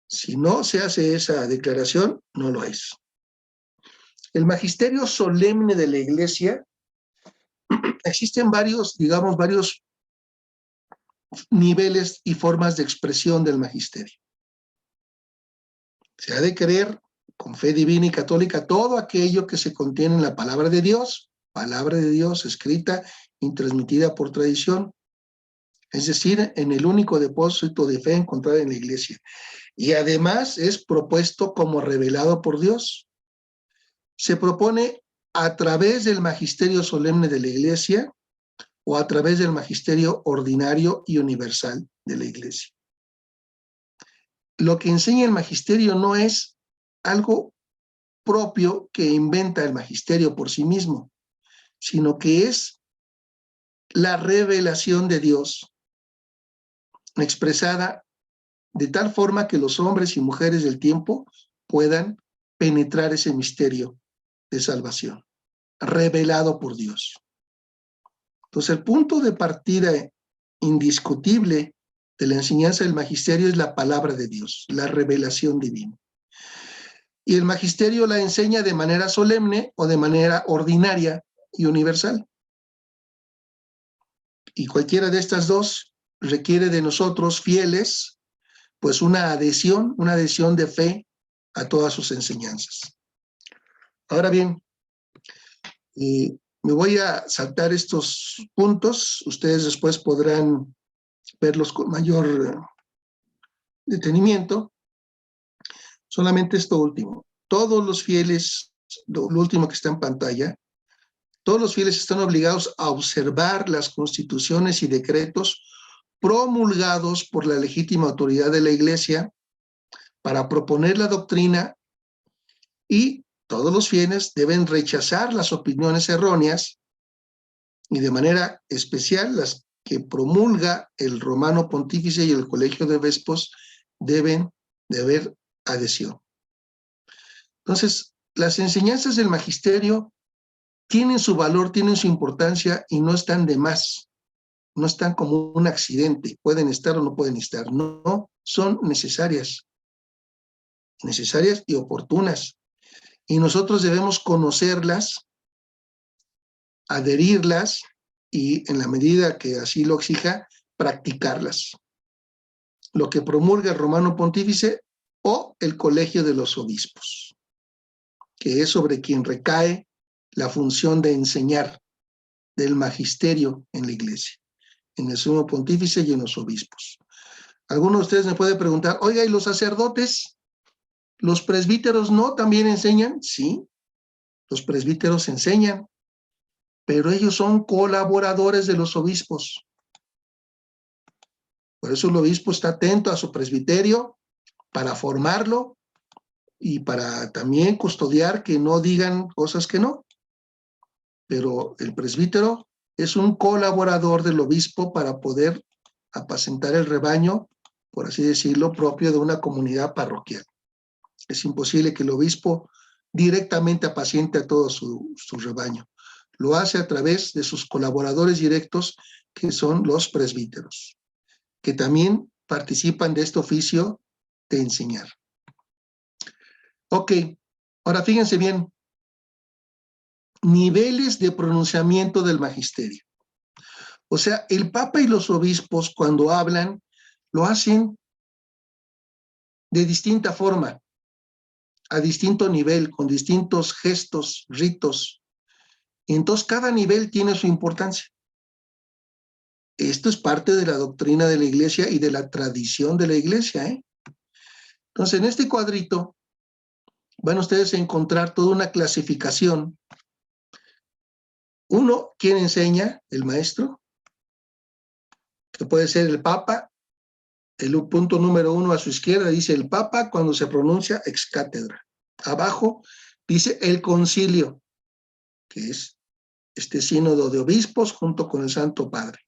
Si no se hace esa declaración, no lo es. El magisterio solemne de la Iglesia, existen varios niveles y formas de expresión del magisterio. Se ha de creer con fe divina y católica todo aquello que se contiene en la palabra de Dios escrita y transmitida por tradición, es decir, en el único depósito de fe encontrado en la Iglesia. Y además es propuesto como revelado por Dios. Se propone a través del magisterio solemne de la Iglesia o a través del magisterio ordinario y universal de la Iglesia. Lo que enseña el magisterio no es algo propio que inventa el magisterio por sí mismo, sino que es la revelación de Dios expresada de tal forma que los hombres y mujeres del tiempo puedan penetrar ese misterio de salvación, revelado por Dios. Entonces, el punto de partida indiscutible de la enseñanza del magisterio es la palabra de Dios, la revelación divina. Y el magisterio la enseña de manera solemne o de manera ordinaria y universal. Y cualquiera de estas dos requiere de nosotros fieles, pues una adhesión de fe a todas sus enseñanzas. Ahora bien, me voy a saltar estos puntos. Ustedes después podrán verlos con mayor detenimiento. Solamente esto último. Todos los fieles, lo último que está en pantalla, todos los fieles están obligados a observar las constituciones y decretos promulgados por la legítima autoridad de la Iglesia para proponer la doctrina, y todos los fieles deben rechazar las opiniones erróneas y de manera especial las que promulga el Romano Pontífice y el Colegio de Obispos deben de haber adhesión. Entonces, las enseñanzas del magisterio tienen su valor, tienen su importancia y no están de más, no están como un accidente, pueden estar o no pueden estar, no, son necesarias y oportunas. Y nosotros debemos conocerlas, adherirlas y, en la medida que así lo exija, practicarlas. Lo que promulga el Romano Pontífice o el Colegio de los Obispos, que es sobre quien recae la función de enseñar del magisterio en la Iglesia, en el Sumo Pontífice y en los obispos. Algunos de ustedes me pueden preguntar, oiga, ¿y los sacerdotes? ¿Los presbíteros no también enseñan? Sí, los presbíteros enseñan, pero ellos son colaboradores de los obispos. Por eso el obispo está atento a su presbiterio para formarlo y para también custodiar que no digan cosas que no. Pero el presbítero es un colaborador del obispo para poder apacentar el rebaño, por así decirlo, propio de una comunidad parroquial. Es imposible que el obispo directamente apaciente a todo su rebaño. Lo hace a través de sus colaboradores directos, que son los presbíteros, que también participan de este oficio de enseñar. Ok, ahora fíjense bien, niveles de pronunciamiento del magisterio. O sea, el Papa y los obispos cuando hablan, lo hacen de distinta forma, a distinto nivel, con distintos gestos, ritos. Y entonces cada nivel tiene su importancia. Esto es parte de la doctrina de la Iglesia y de la tradición de la Iglesia, ¿eh? Entonces, en este cuadrito van ustedes a encontrar toda una clasificación. Uno, ¿quién enseña? El maestro, que puede ser el Papa. El punto número 1 a su izquierda dice el Papa cuando se pronuncia ex cátedra. Abajo dice el concilio, que es este sínodo de obispos junto con el Santo Padre.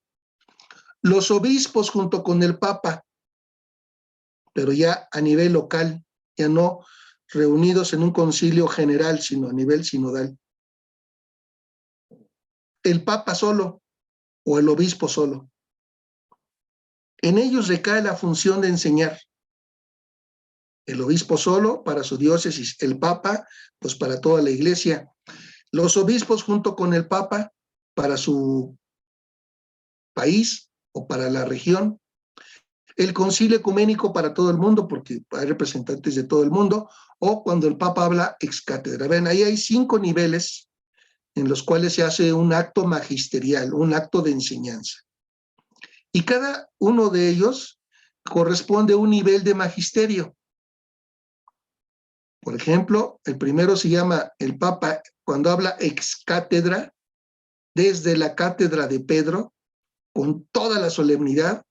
Los obispos junto con el Papa, pero ya a nivel local, ya no reunidos en un concilio general, sino a nivel sinodal. El Papa solo o el obispo solo. En ellos recae la función de enseñar. El obispo solo para su diócesis, el Papa pues para toda la Iglesia. Los obispos junto con el Papa para su país o para la región. El concilio ecuménico para todo el mundo, porque hay representantes de todo el mundo, o cuando el Papa habla ex cátedra. Ven, ahí hay 5 niveles en los cuales se hace un acto magisterial, un acto de enseñanza. Y cada uno de ellos corresponde a un nivel de magisterio. Por ejemplo, el primero se llama el Papa cuando habla ex cátedra, desde la cátedra de Pedro, con toda la solemnidad.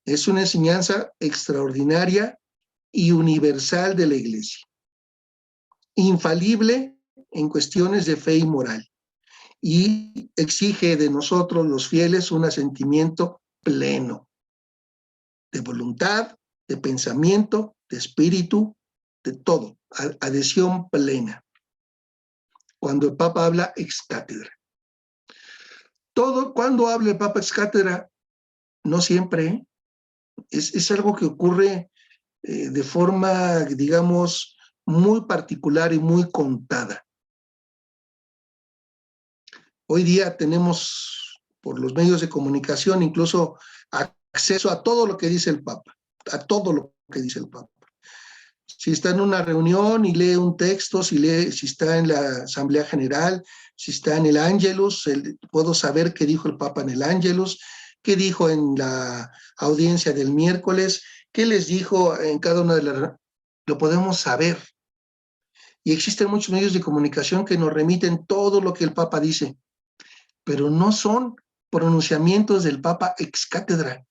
Es una enseñanza extraordinaria y universal de la Iglesia, infalible en cuestiones de fe y moral, y exige de nosotros los fieles un asentimiento pleno, de voluntad, de pensamiento, de espíritu, de todo, adhesión plena. Cuando el Papa habla ex cátedra. Todo, cuando habla el Papa ex cátedra, no siempre, es algo que ocurre de forma, digamos, muy particular y muy contada. Hoy día tenemos, por los medios de comunicación, incluso acceso a todo lo que dice el Papa, a todo lo que dice el Papa. Si está en una reunión y lee un texto, si está en la Asamblea General, si está en el Ángelus, puedo saber qué dijo el Papa en el Ángelus, qué dijo en la audiencia del miércoles, qué les dijo en cada una de las... Lo podemos saber. Y existen muchos medios de comunicación que nos remiten todo lo que el Papa dice, pero no son pronunciamientos del Papa ex cátedra,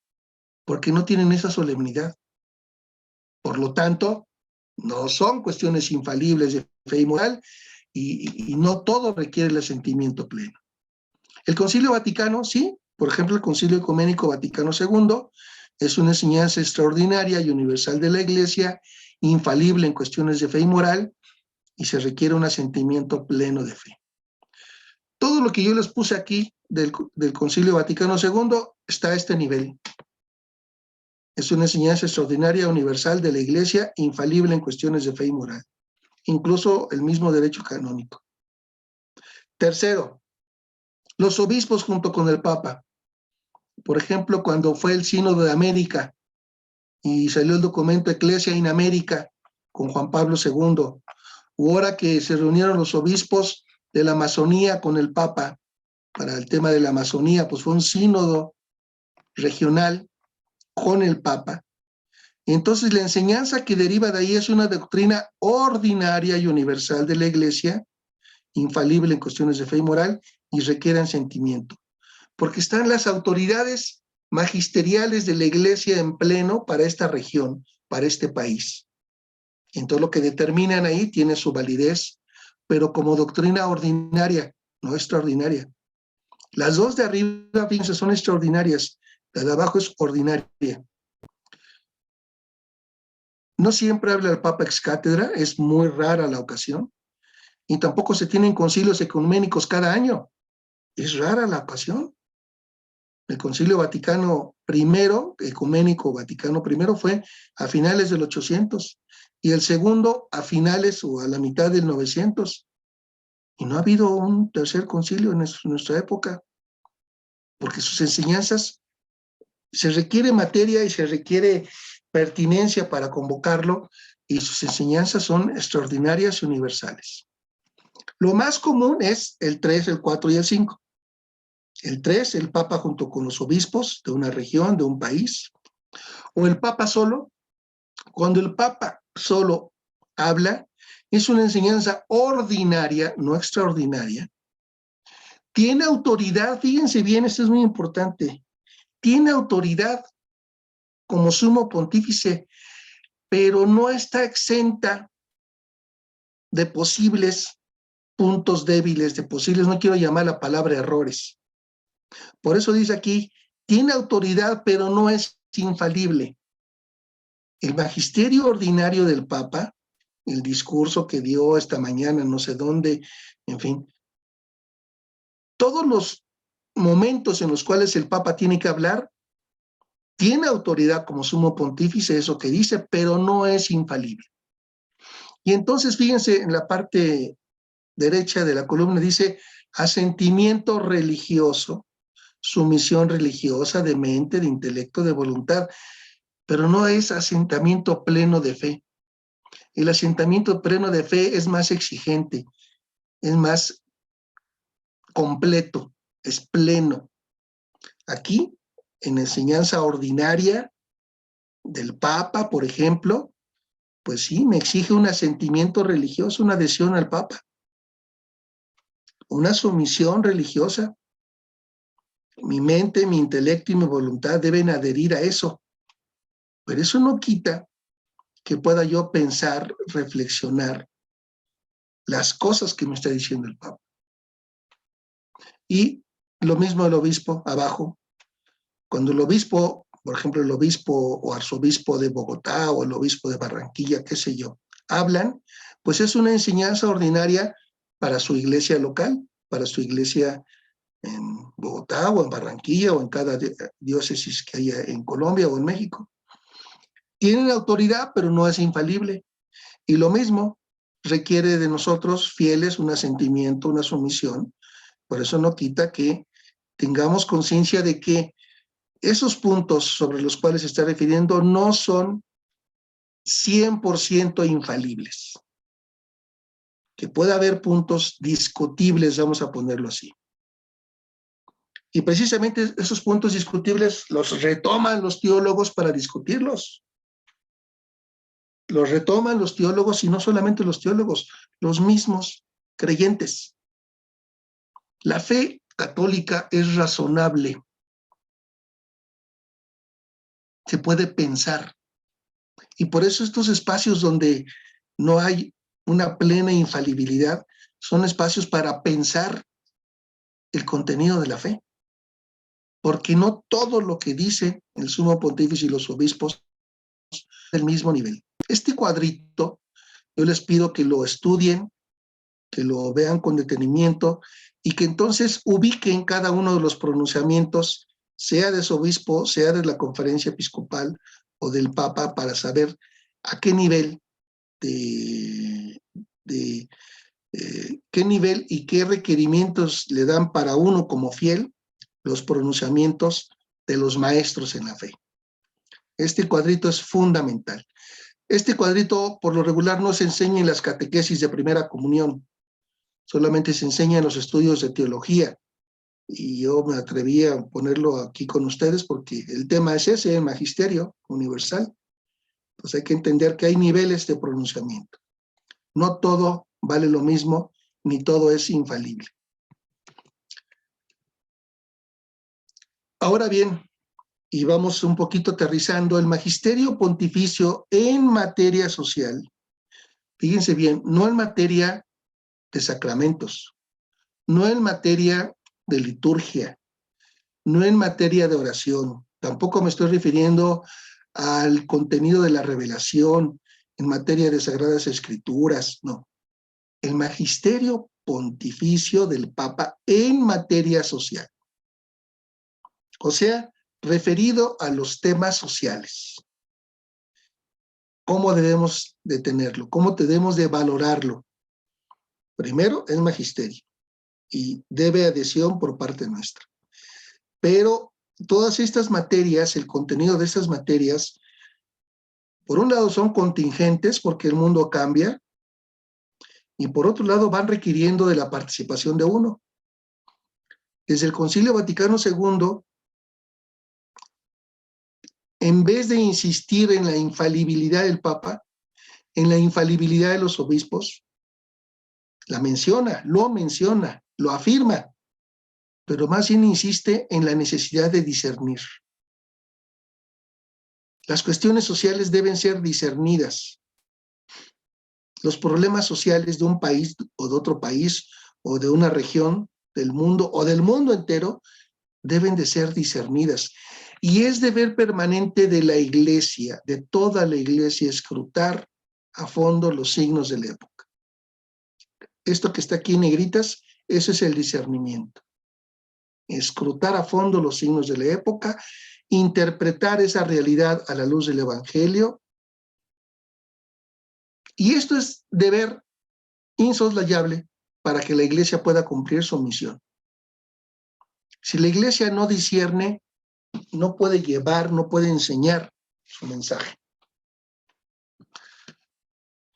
porque no tienen esa solemnidad. Por lo tanto, no son cuestiones infalibles de fe y moral, y no todo requiere el asentimiento pleno. El Concilio Vaticano, sí, por ejemplo, el Concilio Ecuménico Vaticano II es una enseñanza extraordinaria y universal de la Iglesia, infalible en cuestiones de fe y moral, y se requiere un asentimiento pleno de fe. Todo lo que yo les puse aquí del Concilio Vaticano II está a este nivel. Es una enseñanza extraordinaria, universal de la Iglesia, infalible en cuestiones de fe y moral, incluso el mismo derecho canónico. Tercero, los obispos junto con el Papa. Por ejemplo, cuando fue el Sínodo de América y salió el documento Ecclesia in America con Juan Pablo II, u ahora que se reunieron los obispos de la Amazonía con el Papa para el tema de la Amazonía, pues fue un sínodo regional con el Papa. Y entonces la enseñanza que deriva de ahí es una doctrina ordinaria y universal de la Iglesia, infalible en cuestiones de fe y moral, y requiere sentimiento. Porque están las autoridades magisteriales de la Iglesia en pleno para esta región, para este país. Entonces lo que determinan ahí tiene su validez, pero como doctrina ordinaria, no extraordinaria. Las dos de arriba, fíjense, son extraordinarias. La de abajo es ordinaria. No siempre habla el Papa ex cátedra, es muy rara la ocasión, y tampoco se tienen concilios ecuménicos cada año. Es rara la ocasión. El Concilio Vaticano I, ecuménico Vaticano I, fue a finales del 800 y el segundo a finales o a la mitad del 900. Y no ha habido un tercer concilio en nuestra época, porque sus enseñanzas, se requiere materia y se requiere pertinencia para convocarlo, y sus enseñanzas son extraordinarias y universales. Lo más común es el 3, el 4 y el 5. El 3, el Papa junto con los obispos de una región, de un país, o el Papa solo. Cuando el Papa solo habla, es una enseñanza ordinaria, no extraordinaria. Tiene autoridad, fíjense bien, esto es muy importante, tiene autoridad como sumo pontífice, pero no está exenta de posibles puntos débiles, de posibles, no quiero llamar la palabra errores. Por eso dice aquí, tiene autoridad, pero no es infalible. El magisterio ordinario del Papa, el discurso que dio esta mañana, no sé dónde, en fin, todos los momentos en los cuales el Papa tiene que hablar, tiene autoridad como sumo pontífice, eso que dice, pero no es infalible. Y entonces, fíjense, en la parte derecha de la columna dice asentimiento religioso, sumisión religiosa de mente, de intelecto, de voluntad, pero no es asentamiento pleno de fe. El asentamiento pleno de fe es más exigente, es más completo, es pleno. Aquí, en enseñanza ordinaria del Papa, por ejemplo, pues sí, me exige un asentimiento religioso, una adhesión al Papa, una sumisión religiosa. Mi mente, mi intelecto y mi voluntad deben adherir a eso. Pero eso no quita que pueda yo pensar, reflexionar las cosas que me está diciendo el Papa. Y lo mismo el obispo abajo. Cuando el obispo, por ejemplo, el obispo o arzobispo de Bogotá o el obispo de Barranquilla, qué sé yo, hablan, pues es una enseñanza ordinaria para su iglesia local, para su iglesia en Bogotá o en Barranquilla o en cada diócesis que haya en Colombia o en México. Tienen autoridad, pero no es infalible. Y lo mismo requiere de nosotros fieles un asentimiento, una sumisión. Por eso no quita que tengamos conciencia de que esos puntos sobre los cuales se está refiriendo no son 100% infalibles. Que pueda haber puntos discutibles, vamos a ponerlo así. Y precisamente esos puntos discutibles los retoman los teólogos para discutirlos. Los retoman los teólogos, y no solamente los teólogos, los mismos creyentes. La fe católica es razonable. Se puede pensar. Y por eso estos espacios donde no hay una plena infalibilidad son espacios para pensar el contenido de la fe. Porque no todo lo que dice el sumo pontífice y los obispos es del mismo nivel. Este cuadrito, yo les pido que lo estudien, que lo vean con detenimiento y que entonces ubiquen cada uno de los pronunciamientos, sea de su obispo, sea de la conferencia episcopal o del Papa, para saber a qué nivel qué nivel y qué requerimientos le dan para uno como fiel los pronunciamientos de los maestros en la fe. Este cuadrito es fundamental. Este cuadrito, por lo regular, no se enseña en las catequesis de primera comunión, solamente se enseña en los estudios de teología. Y yo me atreví a ponerlo aquí con ustedes porque el tema es ese, el magisterio universal. Pues hay que entender que hay niveles de pronunciamiento. No todo vale lo mismo, ni todo es infalible. Ahora bien, y vamos un poquito aterrizando, el magisterio pontificio en materia social fíjense bien, no en materia de sacramentos, no en materia de liturgia, no en materia de oración, tampoco me estoy refiriendo al contenido de la revelación en materia de Sagradas Escrituras, no. El magisterio pontificio del Papa en materia social. O sea, referido a los temas sociales. ¿Cómo debemos de tenerlo? ¿Cómo debemos de valorarlo? Primero, es magisterio y debe adhesión por parte nuestra. Pero todas estas materias, el contenido de estas materias, por un lado son contingentes porque el mundo cambia y por otro lado van requiriendo de la participación de uno. Desde el Concilio Vaticano II, en vez de insistir en la infalibilidad del Papa, en la infalibilidad de los obispos, la menciona, lo afirma, pero más bien insiste en la necesidad de discernir. Las cuestiones sociales deben ser discernidas. Los problemas sociales de un país o de otro país o de una región del mundo o del mundo entero deben de ser discernidas. Y es deber permanente de la Iglesia, de toda la Iglesia, escrutar a fondo los signos de la época. Esto que está aquí en negritas, eso es el discernimiento. Escrutar a fondo los signos de la época, interpretar esa realidad a la luz del Evangelio. Y esto es deber insoslayable para que la Iglesia pueda cumplir su misión. Si la Iglesia no discierne, no puede llevar, no puede enseñar su mensaje.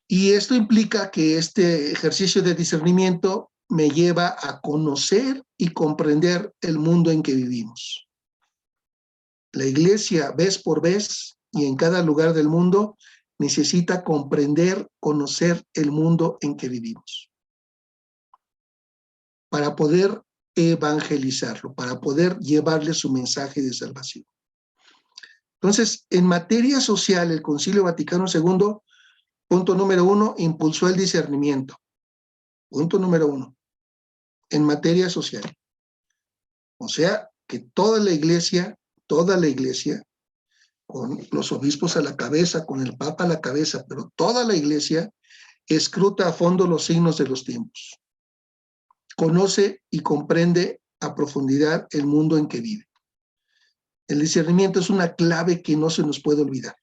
Y esto implica que este ejercicio de discernimiento me lleva a conocer y comprender el mundo en que vivimos. La Iglesia, vez por vez y en cada lugar del mundo, necesita comprender, conocer el mundo en que vivimos para poder evangelizarlo, para poder llevarle su mensaje de salvación. Entonces, en materia social, el Concilio Vaticano II, punto número 1, impulsó el discernimiento. Punto número 1, en materia social. O sea, que toda la iglesia, con los obispos a la cabeza, con el Papa a la cabeza, pero toda la iglesia escruta a fondo los signos de los tiempos. Conoce y comprende a profundidad el mundo en que vive. El discernimiento es una clave que no se nos puede olvidar.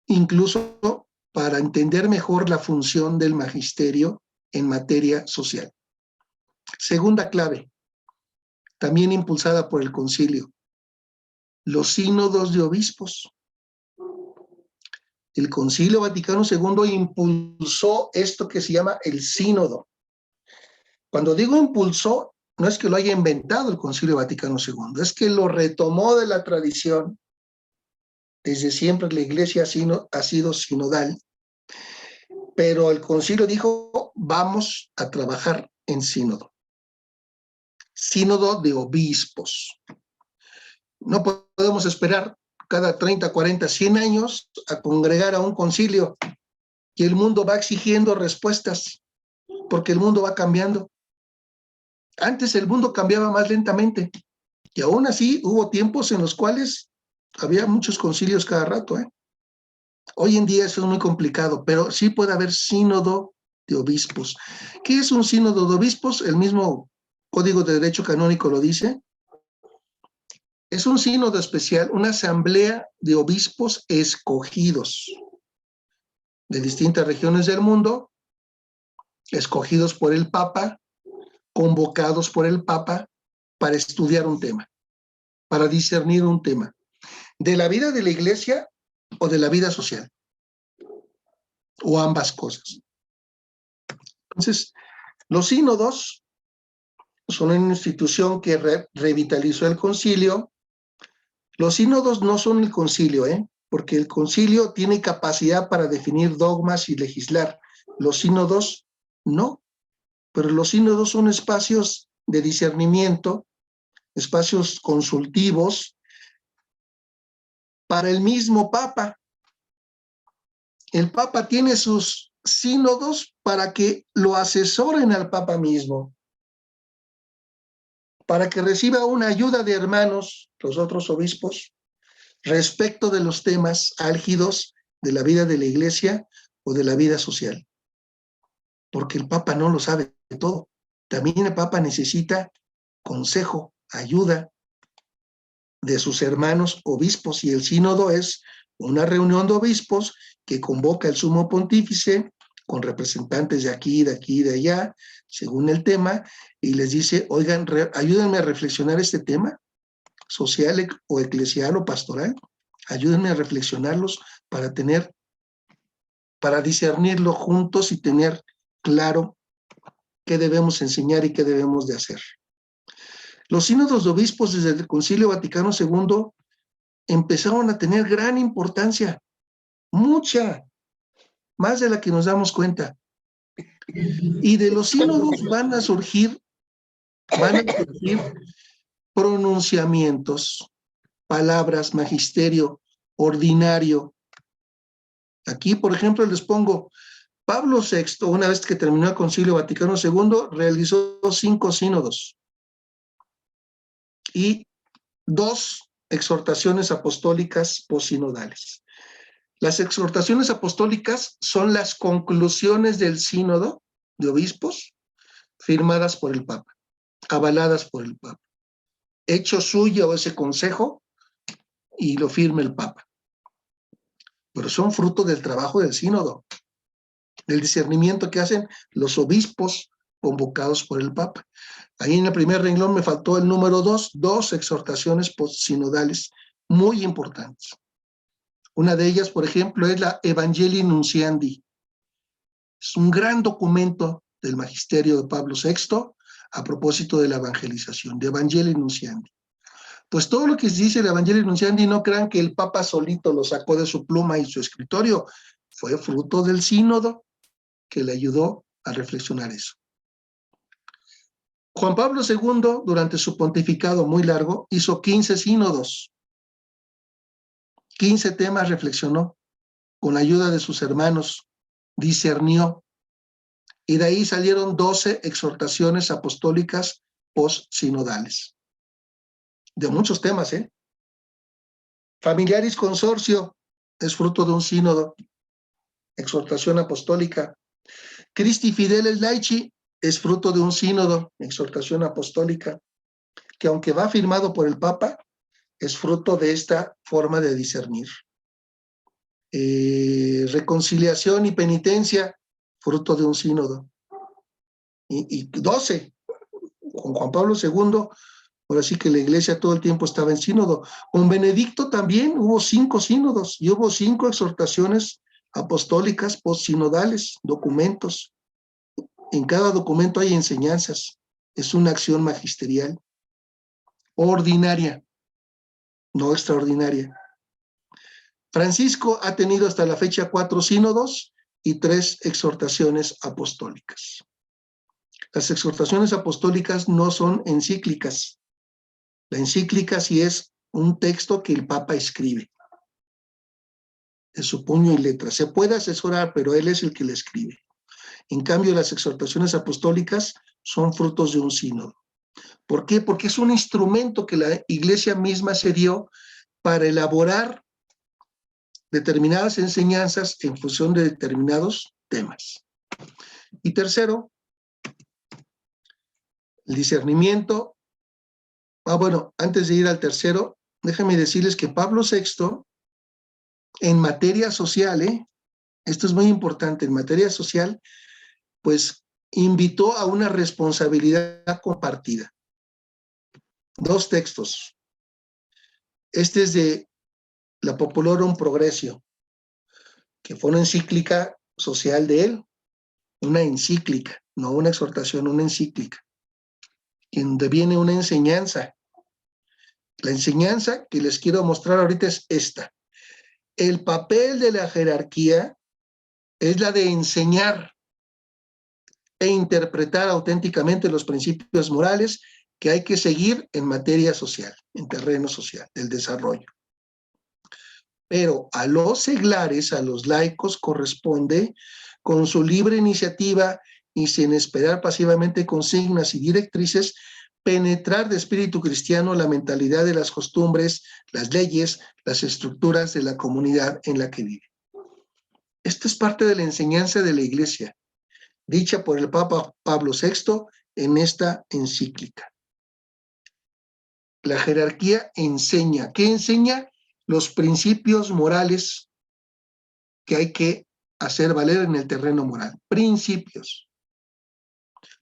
Incluso para entender mejor la función del magisterio en materia social. Segunda clave, también impulsada por el concilio, los sínodos de obispos. El Concilio Vaticano II impulsó esto que se llama el sínodo. Cuando digo impulsó, no es que lo haya inventado el Concilio Vaticano II, es que lo retomó de la tradición. Desde siempre la Iglesia ha sido sinodal, pero el concilio dijo, vamos a trabajar en sínodo. Sínodo de obispos. No podemos esperar cada 30, 40, 100 años a congregar a un concilio y el mundo va exigiendo respuestas porque el mundo va cambiando. Antes el mundo cambiaba más lentamente y aún así hubo tiempos en los cuales había muchos concilios cada rato. Hoy en día eso es muy complicado, pero sí puede haber sínodo de obispos. ¿Qué es un sínodo de obispos? El mismo Código de Derecho Canónico lo dice. Es un sínodo especial, una asamblea de obispos escogidos de distintas regiones del mundo, escogidos por el Papa, convocados por el Papa para estudiar un tema, para discernir un tema, de la vida de la Iglesia o de la vida social, o ambas cosas. Entonces, los sínodos son una institución que revitalizó el concilio. Los sínodos no son el concilio, porque el concilio tiene capacidad para definir dogmas y legislar. Los sínodos no, pero los sínodos son espacios de discernimiento, espacios consultivos para el mismo Papa El Papa tiene sus sínodos para que lo asesoren al Papa mismo, para que reciba una ayuda de hermanos, los otros obispos, respecto de los temas álgidos de la vida de la Iglesia o de la vida social. Porque el Papa no lo sabe todo. También el Papa necesita consejo, ayuda de sus hermanos obispos, y el sínodo es una reunión de obispos que convoca el sumo pontífice con representantes de aquí, de allá, según el tema, y les dice, oigan, ayúdenme a reflexionar este tema social o eclesial o pastoral, ayúdenme a reflexionarlos para discernirlo juntos y tener claro qué debemos enseñar y qué debemos de hacer. Los sínodos de obispos desde el Concilio Vaticano II empezaron a tener gran importancia, mucha, más de la que nos damos cuenta. Y de los sínodos van a surgir pronunciamientos, palabras, magisterio, ordinario. Aquí, por ejemplo, les pongo, Pablo VI, una vez que terminó el Concilio Vaticano II, realizó 5 sínodos y 2 exhortaciones apostólicas posinodales. Las exhortaciones apostólicas son las conclusiones del sínodo de obispos firmadas por el Papa, avaladas por el Papa. Hecho suyo ese consejo y lo firma el Papa. Pero son fruto del trabajo del sínodo, del discernimiento que hacen los obispos convocados por el Papa. Ahí en el primer renglón me faltó el número 2 exhortaciones postsinodales muy importantes. Una de ellas, por ejemplo, es la Evangelii Nunciandi. Es un gran documento del magisterio de Pablo VI a propósito de la evangelización, de Evangelii Nunciandi. Pues todo lo que dice el Evangelii Nunciandi, no crean que el Papa solito lo sacó de su pluma y su escritorio, fue fruto del sínodo que le ayudó a reflexionar eso. Juan Pablo II, durante su pontificado muy largo, hizo 15 sínodos. 15 temas reflexionó, con la ayuda de sus hermanos, discernió, y de ahí salieron 12 exhortaciones apostólicas post-sinodales. De muchos temas, ¿eh? Familiaris Consortio es fruto de un sínodo, exhortación apostólica. Christi Fideles Laici es fruto de un sínodo, exhortación apostólica, que aunque va firmado por el Papa, es fruto de esta forma de discernir. Reconciliación y penitencia, fruto de un sínodo. Y 12, con Juan Pablo II, ahora sí que la Iglesia todo el tiempo estaba en sínodo. Con Benedicto también hubo 5 sínodos y hubo 5 exhortaciones apostólicas postsinodales, documentos. En cada documento hay enseñanzas. Es una acción magisterial, ordinaria, no extraordinaria. Francisco ha tenido hasta la fecha 4 sínodos y 3 exhortaciones apostólicas. Las exhortaciones apostólicas no son encíclicas. La encíclica sí es un texto que el Papa escribe de su puño y letra. Se puede asesorar, pero él es el que le escribe. En cambio, las exhortaciones apostólicas son frutos de un sínodo. ¿Por qué? Porque es un instrumento que la Iglesia misma se dio para elaborar determinadas enseñanzas en función de determinados temas. Y tercero, el discernimiento. Bueno, antes de ir al tercero, déjenme decirles que Pablo VI, en materia social, esto es muy importante, en materia social, pues invitó a una responsabilidad compartida. 2 textos. Este es de la Populorum Progressio, que fue una encíclica social de él, una encíclica, no una exhortación, una encíclica, donde viene una enseñanza. La enseñanza que les quiero mostrar ahorita es esta. El papel de la jerarquía es la de enseñar e interpretar auténticamente los principios morales que hay que seguir en materia social, en terreno social, del desarrollo. pero a los seglares, a los laicos, corresponde, con su libre iniciativa y sin esperar pasivamente consignas y directrices, penetrar de espíritu cristiano la mentalidad de las costumbres, las leyes, las estructuras de la comunidad en la que vive. Esto es parte de la enseñanza de la Iglesia, dicha por el Papa Pablo VI en esta encíclica. La jerarquía enseña. ¿Qué enseña? Los principios morales que hay que hacer valer en el terreno moral. Principios.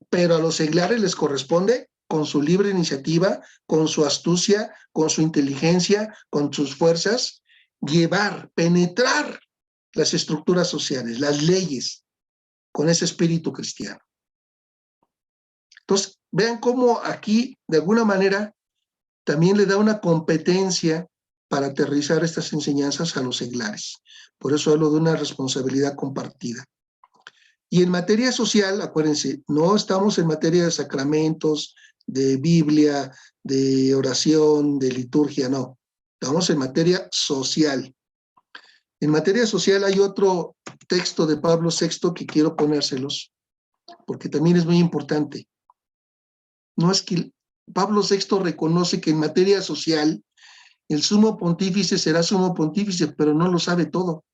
Pero a los seglares les corresponde, con su libre iniciativa, con su astucia, con su inteligencia, con sus fuerzas, llevar, penetrar las estructuras sociales, las leyes, con ese espíritu cristiano. Entonces, vean cómo aquí, de alguna manera, también le da una competencia para aterrizar estas enseñanzas a los seglares. Por eso hablo de una responsabilidad compartida. Y en materia social, acuérdense, no estamos en materia de sacramentos, de Biblia, de oración, de liturgia, no. Estamos en materia social. En materia social hay otro texto de Pablo VI que quiero ponérselos, porque también es muy importante. No es que Pablo VI reconoce que en materia social el sumo pontífice será sumo pontífice, pero no lo sabe todo.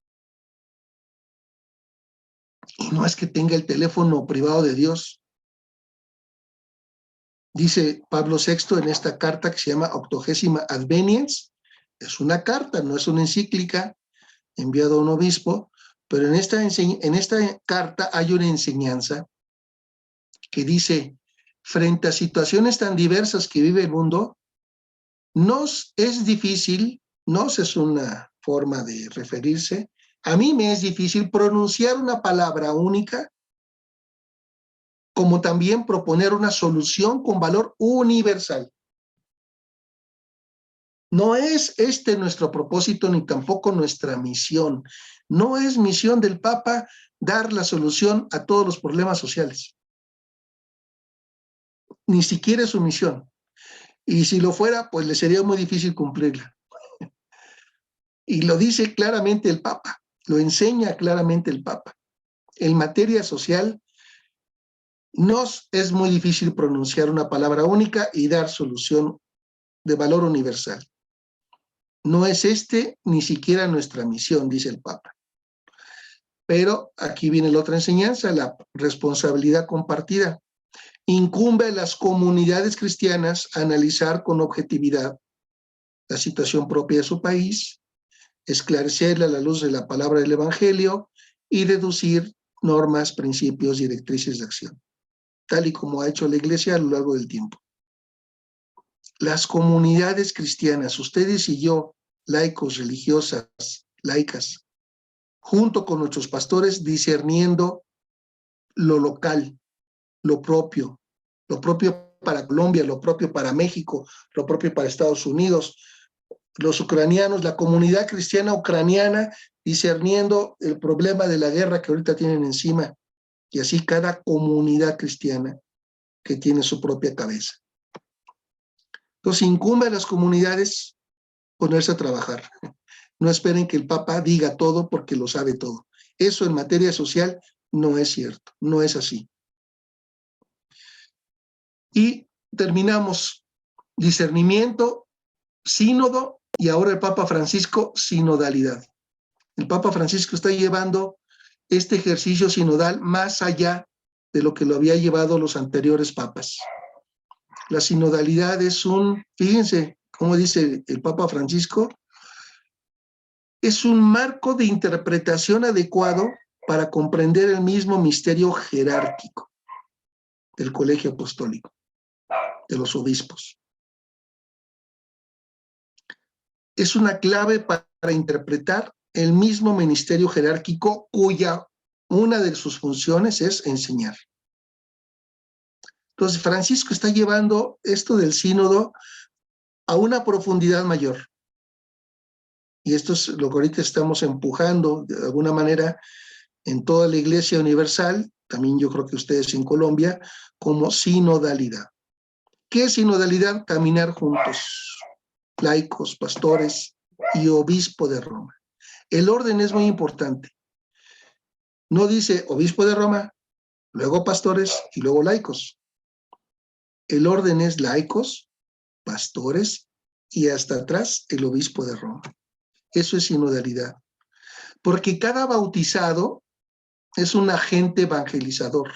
Y no es que tenga el teléfono privado de Dios. Dice Pablo VI en esta carta que se llama Octogésima Adveniens, es una carta, no es una encíclica enviada a un obispo, pero en esta carta hay una enseñanza que dice, frente a situaciones tan diversas que vive el mundo, nos es difícil, nos es una forma de referirse, a mí me es difícil pronunciar una palabra única, como también proponer una solución con valor universal. No es este nuestro propósito ni tampoco nuestra misión. No es misión del Papa dar la solución a todos los problemas sociales. Ni siquiera es su misión. Y si lo fuera, pues le sería muy difícil cumplirla. Y lo dice claramente el Papa, lo enseña claramente el Papa. En materia social, nos es muy difícil pronunciar una palabra única y dar solución de valor universal. No es ni siquiera nuestra misión, dice el Papa. Pero aquí viene la otra enseñanza, la responsabilidad compartida. Incumbe a las comunidades cristianas analizar con objetividad la situación propia de su país, esclarecerla a la luz de la palabra del Evangelio y deducir normas, principios, directrices de acción, tal y como ha hecho la Iglesia a lo largo del tiempo. Las comunidades cristianas, ustedes y yo, laicos, religiosas, laicas, junto con nuestros pastores, discerniendo lo local, lo propio para Colombia, lo propio para México, lo propio para Estados Unidos, los ucranianos, la comunidad cristiana ucraniana, discerniendo el problema de la guerra que ahorita tienen encima, y así cada comunidad cristiana que tiene su propia cabeza. Entonces, incumbe a las comunidades ponerse a trabajar. No esperen que el Papa diga todo porque lo sabe todo. Eso en materia social no es cierto, no es así. Y terminamos. Discernimiento, sínodo y ahora el Papa Francisco, sinodalidad. El Papa Francisco está llevando este ejercicio sinodal más allá de lo que lo había llevado los anteriores papas. La sinodalidad es fíjense cómo dice el Papa Francisco, es un marco de interpretación adecuado para comprender el mismo misterio jerárquico del colegio apostólico, de los obispos. Es una clave para interpretar el mismo ministerio jerárquico cuya una de sus funciones es enseñar. Entonces, Francisco está llevando esto del sínodo a una profundidad mayor. Y esto es lo que ahorita estamos empujando de alguna manera en toda la Iglesia Universal, también yo creo que ustedes en Colombia, como sinodalidad. ¿Qué es sinodalidad? Caminar juntos, laicos, pastores y obispo de Roma. El orden es muy importante. No dice obispo de Roma, luego pastores y luego laicos. El orden es laicos, pastores y hasta atrás el obispo de Roma. Eso es sinodalidad. Porque cada bautizado es un agente evangelizador.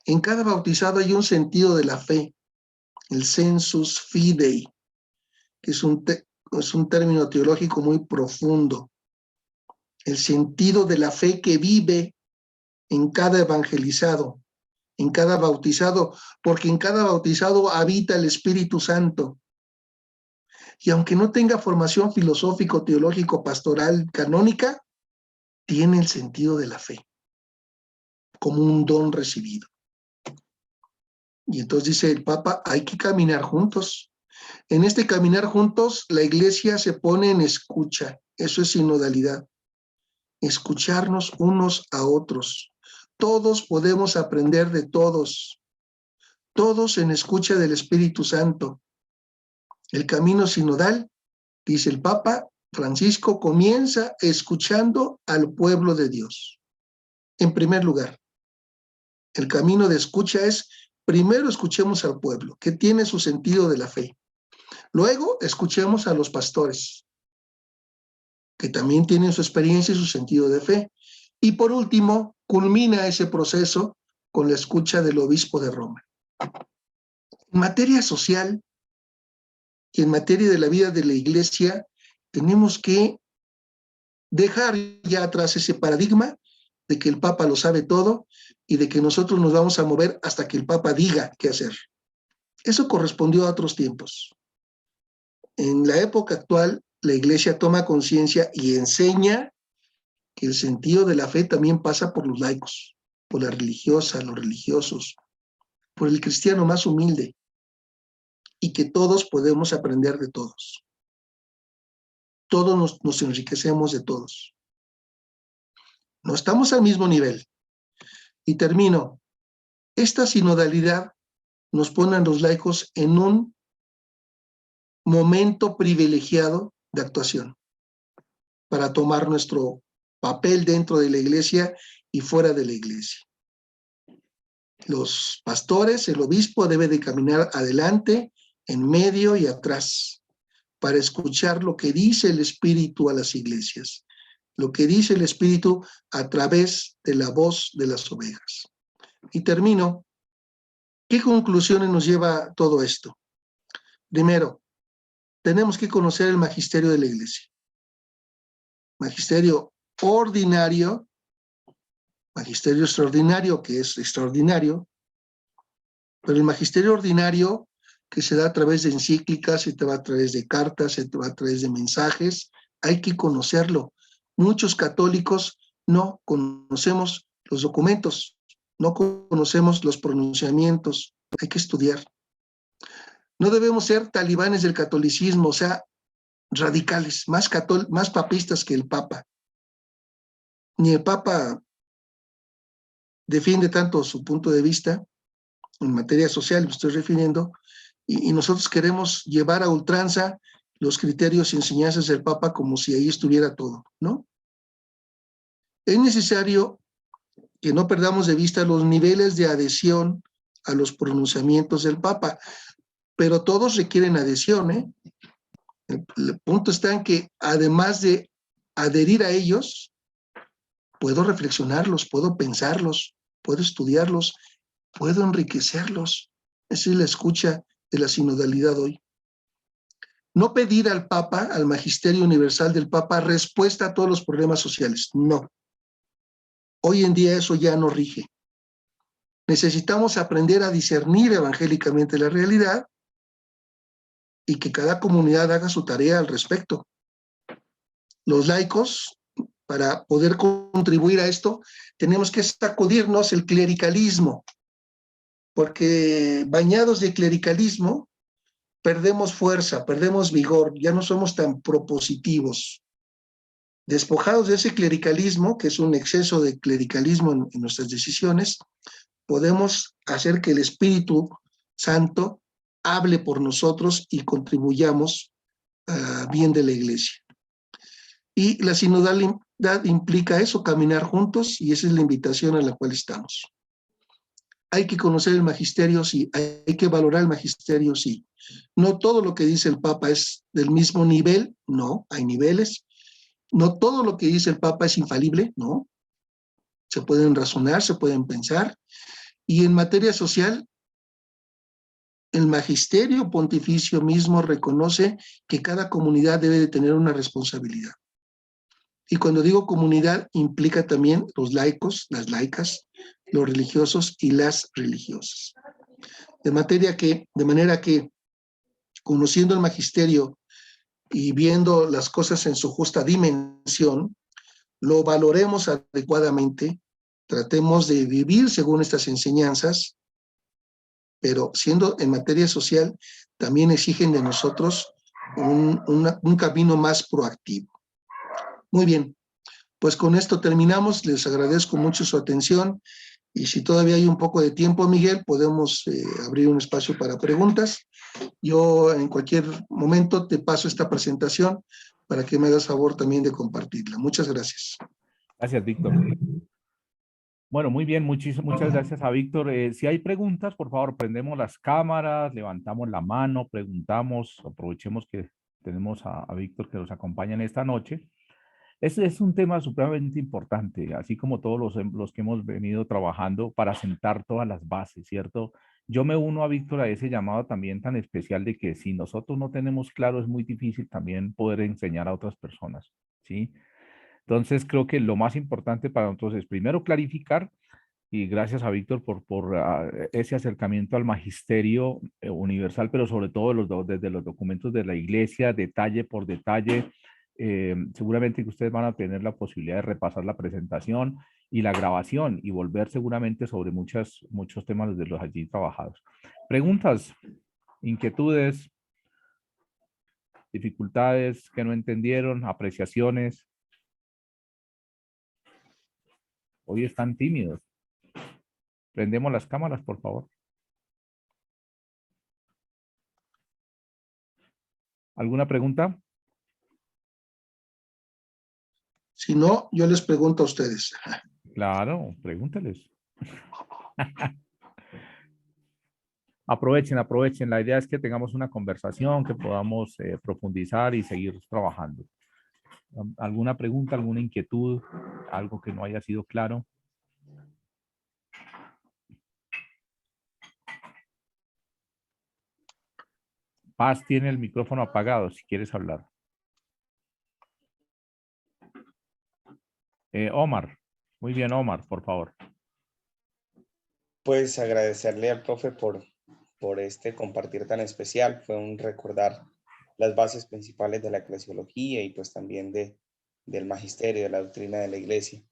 En cada bautizado hay un sentido de la fe, el sensus fidei, que es un término teológico muy profundo. El sentido de la fe que vive en cada evangelizado, en cada bautizado, porque en cada bautizado habita el Espíritu Santo. Y aunque no tenga formación filosófico, teológico, pastoral, canónica, tiene el sentido de la fe, como un don recibido. Y entonces dice el Papa, hay que caminar juntos. En este caminar juntos, la Iglesia se pone en escucha. Eso es sinodalidad. Escucharnos unos a otros. Todos podemos aprender de todos. Todos en escucha del Espíritu Santo. El camino sinodal, dice el Papa Francisco, comienza escuchando al pueblo de Dios. En primer lugar, el camino de escucha es, primero escuchemos al pueblo, que tiene su sentido de la fe. Luego, escuchemos a los pastores, que también tienen su experiencia y su sentido de fe. Y por último, culmina ese proceso con la escucha del obispo de Roma. En materia social y en materia de la vida de la Iglesia, tenemos que dejar ya atrás ese paradigma de que el Papa lo sabe todo y de que nosotros nos vamos a mover hasta que el Papa diga qué hacer. Eso correspondió a otros tiempos. En la época actual, la Iglesia toma conciencia y enseña que el sentido de la fe también pasa por los laicos, por las religiosas, los religiosos, por el cristiano más humilde, y que todos podemos aprender de todos. Todos nos enriquecemos de todos. No estamos al mismo nivel. Y termino. Esta sinodalidad nos pone a los laicos en un momento privilegiado de actuación para tomar nuestro papel dentro de la Iglesia y fuera de la Iglesia. Los pastores, el obispo debe de caminar adelante, en medio y atrás para escuchar lo que dice el Espíritu a las iglesias, lo que dice el Espíritu a través de la voz de las ovejas. Y termino. ¿Qué conclusiones nos lleva todo esto? Primero, tenemos que conocer el magisterio de la Iglesia. Magisterio ordinario, magisterio extraordinario, que es extraordinario, pero el magisterio ordinario que se da a través de encíclicas, se te va a través de cartas, se te va a través de mensajes, hay que conocerlo. Muchos católicos no conocemos los documentos, no conocemos los pronunciamientos, hay que estudiar. No debemos ser talibanes del catolicismo, o sea, radicales, más papistas que el Papa. Ni el Papa defiende tanto su punto de vista, en materia social me estoy refiriendo, y nosotros queremos llevar a ultranza los criterios y enseñanzas del Papa como si ahí estuviera todo, ¿no? Es necesario que no perdamos de vista los niveles de adhesión a los pronunciamientos del Papa, pero todos requieren adhesión, ¿eh? El punto está en que además de adherir a ellos, puedo reflexionarlos, puedo pensarlos, puedo estudiarlos, puedo enriquecerlos. Esa es la escucha de la sinodalidad hoy. No pedir al Papa, al magisterio universal del Papa, respuesta a todos los problemas sociales. No. Hoy en día eso ya no rige. Necesitamos aprender a discernir evangélicamente la realidad y que cada comunidad haga su tarea al respecto. Los laicos, para poder contribuir a esto, tenemos que sacudirnos el clericalismo, porque bañados de clericalismo perdemos fuerza, perdemos vigor, ya no somos tan propositivos. Despojados de ese clericalismo, que es un exceso de clericalismo en nuestras decisiones, podemos hacer que el Espíritu Santo hable por nosotros y contribuyamos al bien de la Iglesia. Y la sinodalidad implica eso, caminar juntos, y esa es la invitación a la cual estamos. Hay que conocer el magisterio, sí. Hay que valorar el magisterio, sí. No todo lo que dice el Papa es del mismo nivel, no, hay niveles. No todo lo que dice el Papa es infalible, no. Se pueden razonar, se pueden pensar. Y en materia social, el magisterio pontificio mismo reconoce que cada comunidad debe de tener una responsabilidad. Y cuando digo comunidad, implica también los laicos, las laicas, los religiosos y las religiosas. De manera que, conociendo el magisterio y viendo las cosas en su justa dimensión, lo valoremos adecuadamente, tratemos de vivir según estas enseñanzas, pero siendo en materia social, también exigen de nosotros un camino más proactivo. Muy bien, pues con esto terminamos. Les agradezco mucho su atención y si todavía hay un poco de tiempo, Miguel, podemos abrir un espacio para preguntas. Yo en cualquier momento te paso esta presentación para que me hagas favor también de compartirla. Muchas gracias. Gracias, Víctor. Bueno, muy bien, muchas gracias a Víctor. Si hay preguntas, por favor, prendemos las cámaras, levantamos la mano, preguntamos, aprovechemos que tenemos a Víctor que nos acompaña en esta noche. Este es un tema supremamente importante, así como todos los que hemos venido trabajando para sentar todas las bases, ¿cierto? Yo me uno a Víctor a ese llamado también tan especial de que si nosotros no tenemos claro, es muy difícil también poder enseñar a otras personas, ¿sí? Entonces, creo que lo más importante para nosotros es primero clarificar, y gracias a Víctor por ese acercamiento al magisterio universal, pero sobre todo desde los documentos de la iglesia, detalle por detalle. Seguramente que ustedes van a tener la posibilidad de repasar la presentación y la grabación y volver seguramente sobre muchos temas de los allí trabajados. Preguntas, inquietudes, dificultades que no entendieron, apreciaciones. Hoy están tímidos. Prendemos las cámaras, por favor. ¿Alguna pregunta? Si no, yo les pregunto a ustedes. Claro, pregúnteles. Aprovechen. La idea es que tengamos una conversación, que podamos profundizar y seguir trabajando. ¿Alguna pregunta, alguna inquietud, algo que no haya sido claro? Paz tiene el micrófono apagado, si quieres hablar. Omar. Muy bien, Omar, por favor. Pues agradecerle al profe por este compartir tan especial. Fue un recordar las bases principales de la eclesiología y pues también del magisterio, de la doctrina de la iglesia.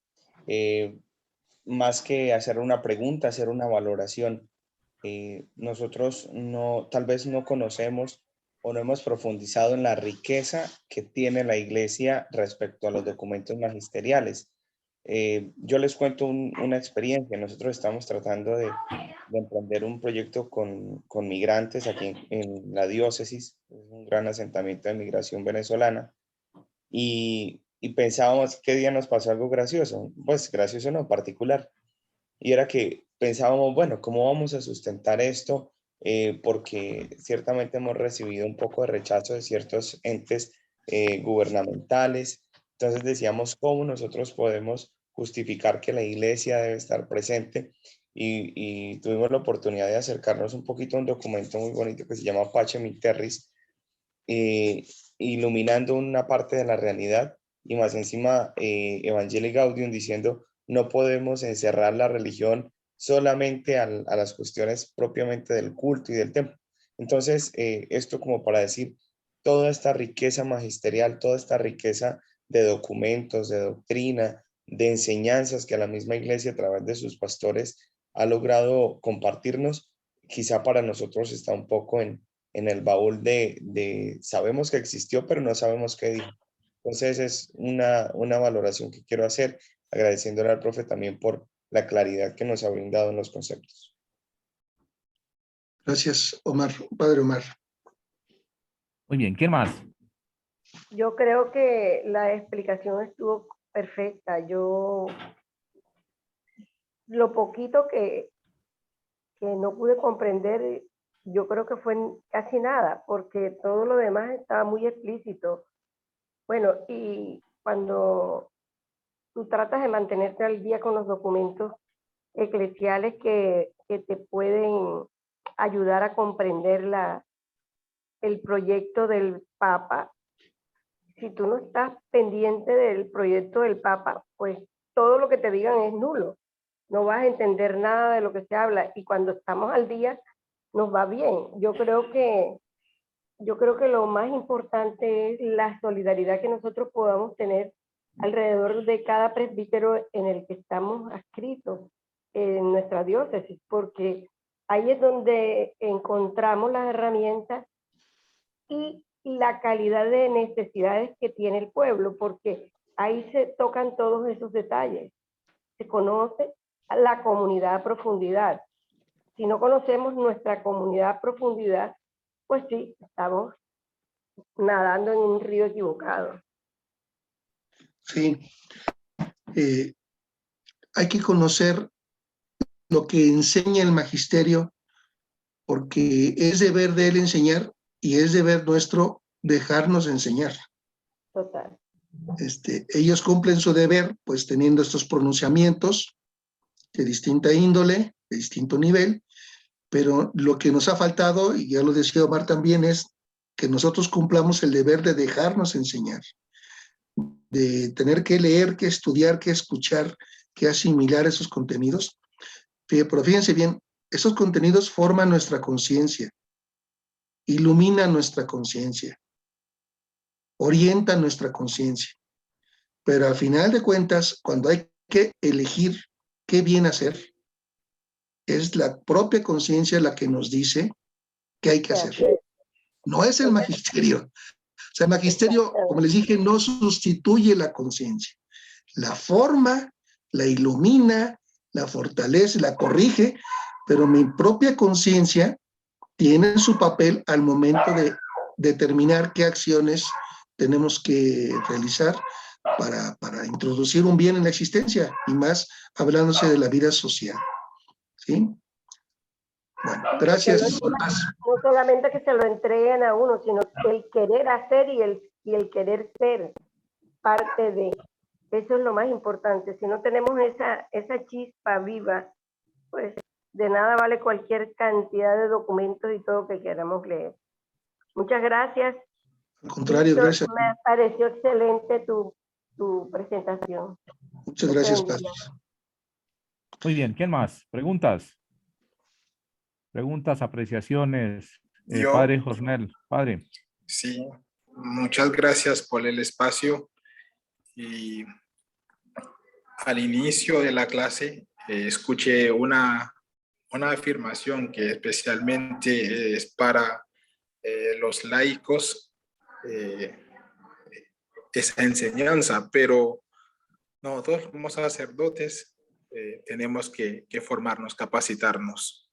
Más que hacer una pregunta, hacer una valoración. Nosotros tal vez no conocemos o no hemos profundizado en la riqueza que tiene la iglesia respecto a los documentos magisteriales. Yo les cuento una experiencia. Nosotros estamos tratando de emprender un proyecto con migrantes aquí en la diócesis, es un gran asentamiento de migración venezolana, y pensábamos qué día nos pasó algo gracioso, pues gracioso no, particular, y era que pensábamos, bueno, ¿cómo vamos a sustentar esto? Porque ciertamente hemos recibido un poco de rechazo de ciertos entes gubernamentales. Entonces decíamos, ¿cómo nosotros podemos justificar que la iglesia debe estar presente? Y tuvimos la oportunidad de acercarnos un poquito a un documento muy bonito que se llama Pacem in Terris, eh, iluminando una parte de la realidad y más encima Evangelii Gaudium diciendo no podemos encerrar la religión solamente a las cuestiones propiamente del culto y del templo. Entonces, esto como para decir, toda esta riqueza magisterial, toda esta riqueza de documentos, de doctrina, de enseñanzas que la misma iglesia a través de sus pastores ha logrado compartirnos, quizá para nosotros está un poco en el baúl sabemos que existió, pero no sabemos qué dijo. Entonces es una valoración que quiero hacer, agradeciéndole al profe también por la claridad que nos ha brindado en los conceptos. Gracias, Omar, padre Omar. Muy bien, ¿quién más? Yo creo que la explicación estuvo perfecta. Yo, lo poquito que no pude comprender, yo creo que fue casi nada, porque todo lo demás estaba muy explícito. Bueno, y cuando tú tratas de mantenerte al día con los documentos eclesiales que te pueden ayudar a comprender el proyecto del Papa, si tú no estás pendiente del proyecto del Papa, pues todo lo que te digan es nulo. No vas a entender nada de lo que se habla, y cuando estamos al día nos va bien. Yo creo que lo más importante es la solidaridad que nosotros podamos tener alrededor de cada presbítero en el que estamos adscritos en nuestra diócesis, porque ahí es donde encontramos las herramientas y la calidad de necesidades que tiene el pueblo, porque ahí se tocan todos esos detalles. Se conoce a la comunidad a profundidad. Si no conocemos nuestra comunidad a profundidad, pues sí, estamos nadando en un río equivocado. Sí, hay que conocer lo que enseña el magisterio, porque es deber de él enseñar y es deber nuestro dejarnos enseñar. Total. Ellos cumplen su deber, pues teniendo estos pronunciamientos de distinta índole, de distinto nivel, pero lo que nos ha faltado, y ya lo decía Omar también, es que nosotros cumplamos el deber de dejarnos enseñar, de tener que leer, que estudiar, que escuchar, que asimilar esos contenidos. Pero fíjense bien, esos contenidos forman nuestra conciencia, iluminan nuestra conciencia, orientan nuestra conciencia. Pero al final de cuentas, cuando hay que elegir qué bien hacer, es la propia conciencia la que nos dice qué hay que hacer. No es el magisterio. O sea, el magisterio, como les dije, no sustituye la conciencia. La forma, la ilumina, la fortalece, la corrige, pero mi propia conciencia tiene su papel al momento de determinar qué acciones tenemos que realizar para introducir un bien en la existencia, y más hablándose de la vida social. ¿Sí? Bueno, gracias. No solamente que se lo entreguen a uno, sino el querer hacer y el querer ser parte de. Eso es lo más importante. Si no tenemos esa chispa viva, pues de nada vale cualquier cantidad de documentos y todo que queramos leer. Muchas gracias. Al contrario, Víctor, gracias. me pareció excelente tu presentación. Muchas gracias, Padre. Muy bien, ¿quién más? ¿Preguntas? Preguntas, apreciaciones. Padre Josnel, padre. Sí, muchas gracias por el espacio. Y al inicio de la clase escuché una afirmación que especialmente es para los laicos, esa enseñanza, pero nosotros como sacerdotes tenemos que formarnos, capacitarnos.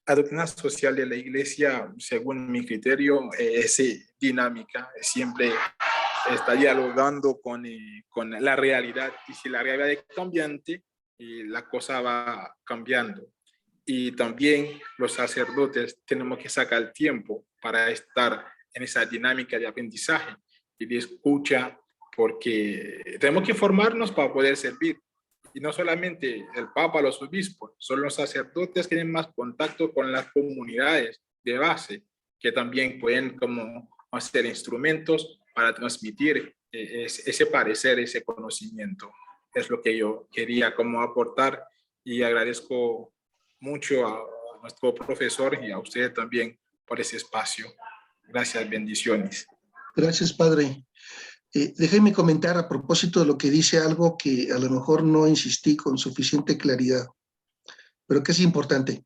La doctrina social de la Iglesia, según mi criterio, es dinámica, siempre está dialogando con la realidad, y si la realidad es cambiante, la cosa va cambiando. Y también los sacerdotes tenemos que sacar el tiempo para estar en esa dinámica de aprendizaje y de escucha, porque tenemos que formarnos para poder servir. Y no solamente el Papa, los obispos, son los sacerdotes que tienen más contacto con las comunidades de base, que también pueden como hacer instrumentos para transmitir ese parecer, ese conocimiento. Es lo que yo quería como aportar, y agradezco mucho a nuestro profesor y a usted también por ese espacio. Gracias, bendiciones. Gracias, Padre. Déjeme comentar a propósito de lo que dice algo que a lo mejor no insistí con suficiente claridad, pero que es importante.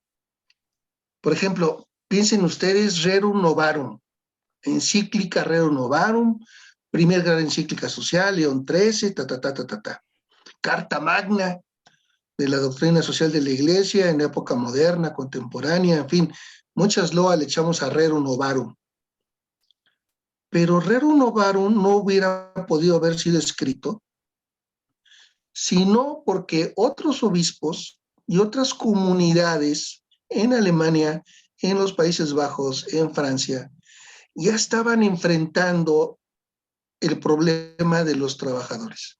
Por ejemplo, piensen ustedes, Rerum Novarum, encíclica Rerum Novarum, primer gran encíclica social, León XIII, Carta Magna de la doctrina social de la Iglesia en época moderna, contemporánea, en fin, muchas loas le echamos a Rerum Novarum. Pero Rerum Novarum no hubiera podido haber sido escrito sino porque otros obispos y otras comunidades en Alemania, en los Países Bajos, en Francia, ya estaban enfrentando el problema de los trabajadores.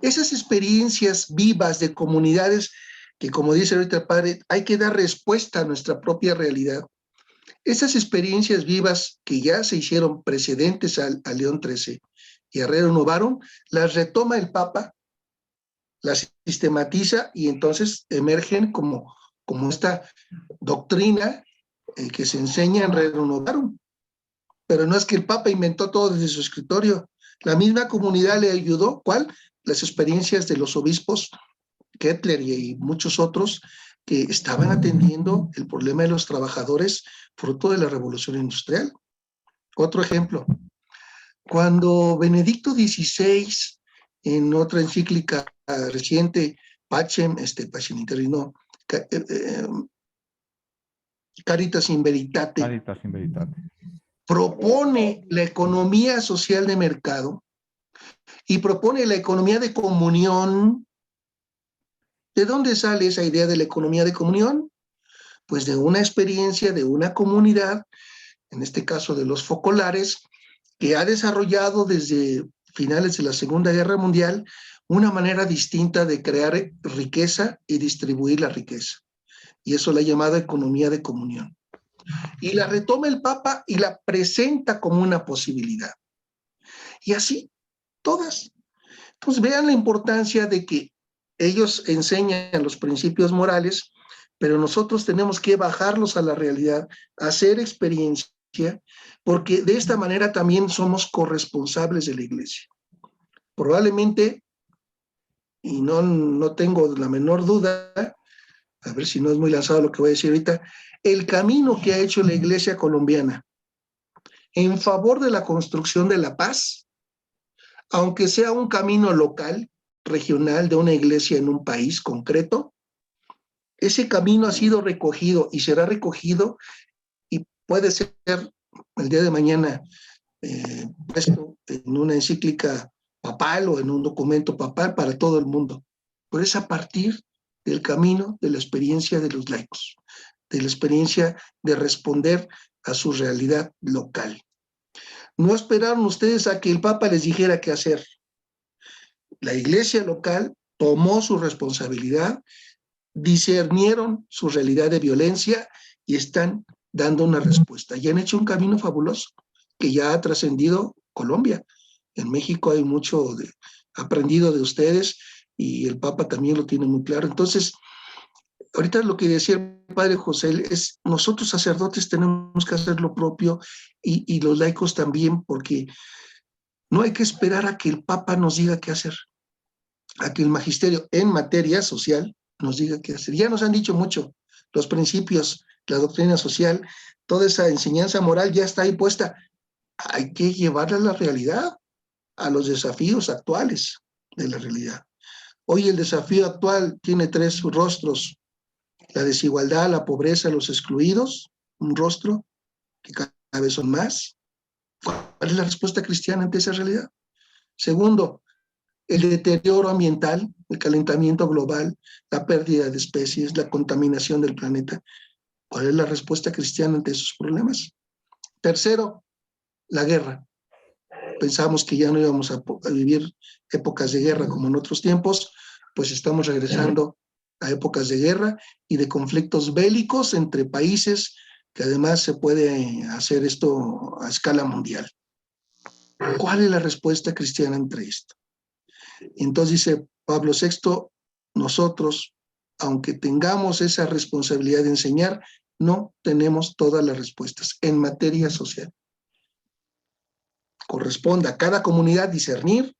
Esas experiencias vivas de comunidades que, como dice ahorita el padre, hay que dar respuesta a nuestra propia realidad. Esas experiencias vivas que ya se hicieron precedentes a León XIII y a Rerum Novarum, las retoma el Papa, las sistematiza y entonces emergen como esta doctrina que se enseña en Rerum Novarum. Pero no es que el Papa inventó todo desde su escritorio. La misma comunidad le ayudó. ¿Cuál? Las experiencias de los obispos, Kettler y muchos otros, que estaban atendiendo el problema de los trabajadores fruto de la Revolución Industrial. Otro ejemplo, cuando Benedicto XVI, en otra encíclica reciente, Pacem Inter, no, Caritas in Veritate, Caritas in Veritate, propone la economía social de mercado y propone la economía de comunión. ¿De dónde sale esa idea de la economía de comunión? Pues de una experiencia de una comunidad, en este caso de los focolares, que ha desarrollado desde finales de la Segunda Guerra Mundial una manera distinta de crear riqueza y distribuir la riqueza. Y eso la ha llamado economía de comunión. Y la retoma el Papa y la presenta como una posibilidad. Y así, todas. Entonces vean la importancia de que ellos enseñan los principios morales, pero nosotros tenemos que bajarlos a la realidad, hacer experiencia, porque de esta manera también somos corresponsables de la Iglesia. Probablemente, y no tengo la menor duda, a ver si no es muy lanzado lo que voy a decir ahorita, el camino que ha hecho la Iglesia colombiana en favor de la construcción de la paz, aunque sea un camino local, regional, de una iglesia en un país concreto, ese camino ha sido recogido y será recogido y puede ser el día de mañana puesto en una encíclica papal o en un documento papal para todo el mundo. Pero es a partir del camino de la experiencia de los laicos, de la experiencia de responder a su realidad local. No esperaron ustedes a que el Papa les dijera qué hacer. La iglesia local tomó su responsabilidad, discernieron su realidad de violencia y están dando una respuesta. Y han hecho un camino fabuloso que ya ha trascendido Colombia. En México hay mucho aprendido de ustedes y el Papa también lo tiene muy claro. Entonces, ahorita lo que decía el padre José es, nosotros sacerdotes tenemos que hacer lo propio y los laicos también, porque no hay que esperar a que el Papa nos diga qué hacer, a que el magisterio en materia social nos diga qué hacer. Ya nos han dicho mucho, los principios, la doctrina social, toda esa enseñanza moral ya está ahí puesta. Hay que llevarla a la realidad, a los desafíos actuales de la realidad. Hoy el desafío actual tiene tres rostros: la desigualdad, la pobreza, los excluidos, un rostro que cada vez son más. ¿Cuál es la respuesta cristiana ante esa realidad? Segundo, el deterioro ambiental, el calentamiento global, la pérdida de especies, la contaminación del planeta. ¿Cuál es la respuesta cristiana ante esos problemas? Tercero, la guerra. Pensamos que ya no íbamos a vivir épocas de guerra como en otros tiempos, pues estamos regresando a épocas de guerra y de conflictos bélicos entre países, que además se puede hacer esto a escala mundial. ¿Cuál es la respuesta cristiana entre esto? Entonces dice Pablo VI, nosotros, aunque tengamos esa responsabilidad de enseñar, no tenemos todas las respuestas en materia social. Corresponde a cada comunidad discernir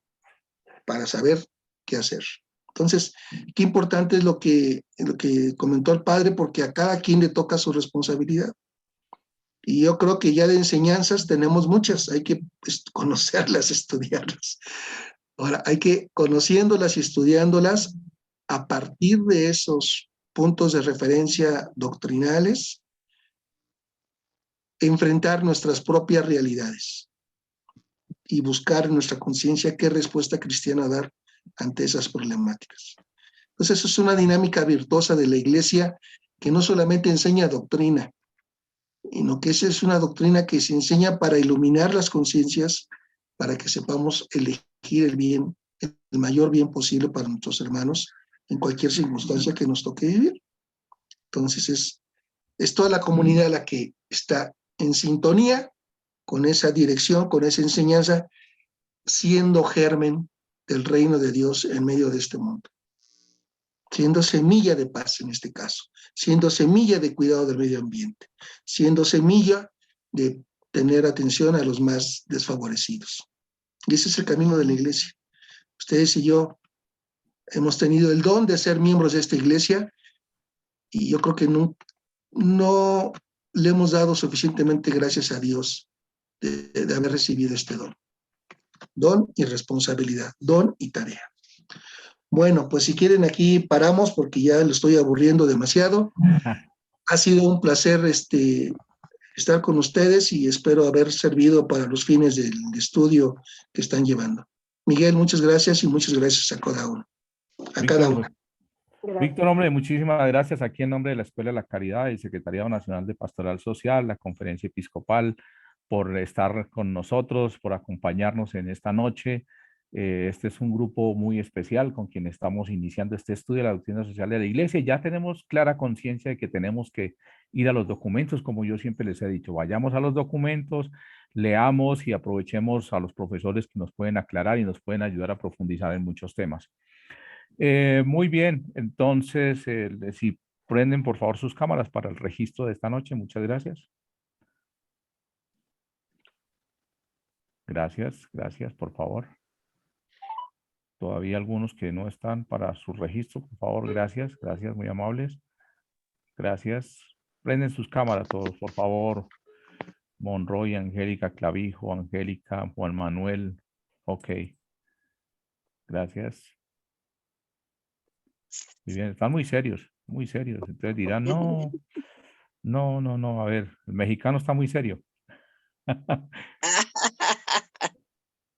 para saber qué hacer. Entonces, qué importante es lo que comentó el padre, porque a cada quien le toca su responsabilidad. Y yo creo que ya de enseñanzas tenemos muchas, hay que conocerlas, estudiarlas. Ahora, hay que, conociéndolas y estudiándolas, a partir de esos puntos de referencia doctrinales, enfrentar nuestras propias realidades y buscar en nuestra conciencia qué respuesta cristiana dar ante esas problemáticas. Entonces, eso es una dinámica virtuosa de la Iglesia que no solamente enseña doctrina, sino que esa es una doctrina que se enseña para iluminar las conciencias, para que sepamos elegir el bien, el mayor bien posible para nuestros hermanos en cualquier circunstancia que nos toque vivir. Entonces, es toda la comunidad la que está en sintonía con esa dirección, con esa enseñanza, siendo germen del reino de Dios en medio de este mundo. Siendo semilla de paz en este caso, siendo semilla de cuidado del medio ambiente, siendo semilla de tener atención a los más desfavorecidos. Y ese es el camino de la iglesia. Ustedes y yo hemos tenido el don de ser miembros de esta iglesia y yo creo que no le hemos dado suficientemente gracias a Dios de haber recibido este don. Don y responsabilidad, don y tarea. Bueno, pues si quieren aquí paramos porque ya lo estoy aburriendo demasiado. Ha sido un placer estar con ustedes y espero haber servido para los fines del estudio que están llevando. Miguel, muchas gracias y muchas gracias a cada uno. A cada uno. Víctor, hombre, muchísimas gracias aquí en nombre de la Escuela de la Caridad y Secretariado Nacional de Pastoral Social, la Conferencia Episcopal, por estar con nosotros, por acompañarnos en esta noche. Este es un grupo muy especial con quien estamos iniciando este estudio de la doctrina social de la Iglesia. Ya tenemos clara conciencia de que tenemos que ir a los documentos, como yo siempre les he dicho. Vayamos a los documentos, leamos y aprovechemos a los profesores que nos pueden aclarar y nos pueden ayudar a profundizar en muchos temas. Muy bien, entonces, si prenden por favor sus cámaras para el registro de esta noche. Muchas gracias. Gracias, gracias, por favor. Todavía algunos que no están para su registro, por favor, gracias, gracias, muy amables. Gracias. Prenden sus cámaras todos, por favor. Monroy, Angélica Clavijo, Angélica, Juan Manuel. Ok. Gracias. Muy bien, están muy serios, muy serios. Entonces dirán, no, a ver, el mexicano está muy serio.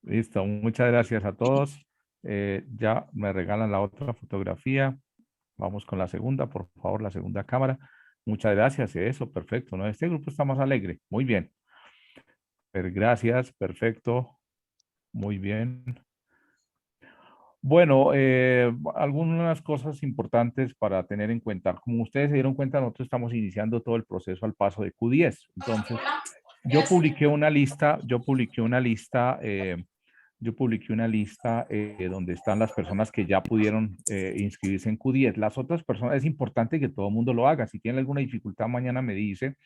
Listo, muchas gracias a todos. Ya me regalan la otra fotografía. Vamos con la segunda, por favor, la segunda cámara. Muchas gracias, eso, perfecto, ¿no? Este grupo está más alegre, muy bien. Gracias, perfecto, muy bien. Bueno, algunas cosas importantes para tener en cuenta. Como ustedes se dieron cuenta, nosotros estamos iniciando todo el proceso al paso de Q10. Entonces, yo publiqué una lista donde están las personas que ya pudieron inscribirse en Q10. Las otras personas, es importante que todo el mundo lo haga. Si tienen alguna dificultad, mañana me dice.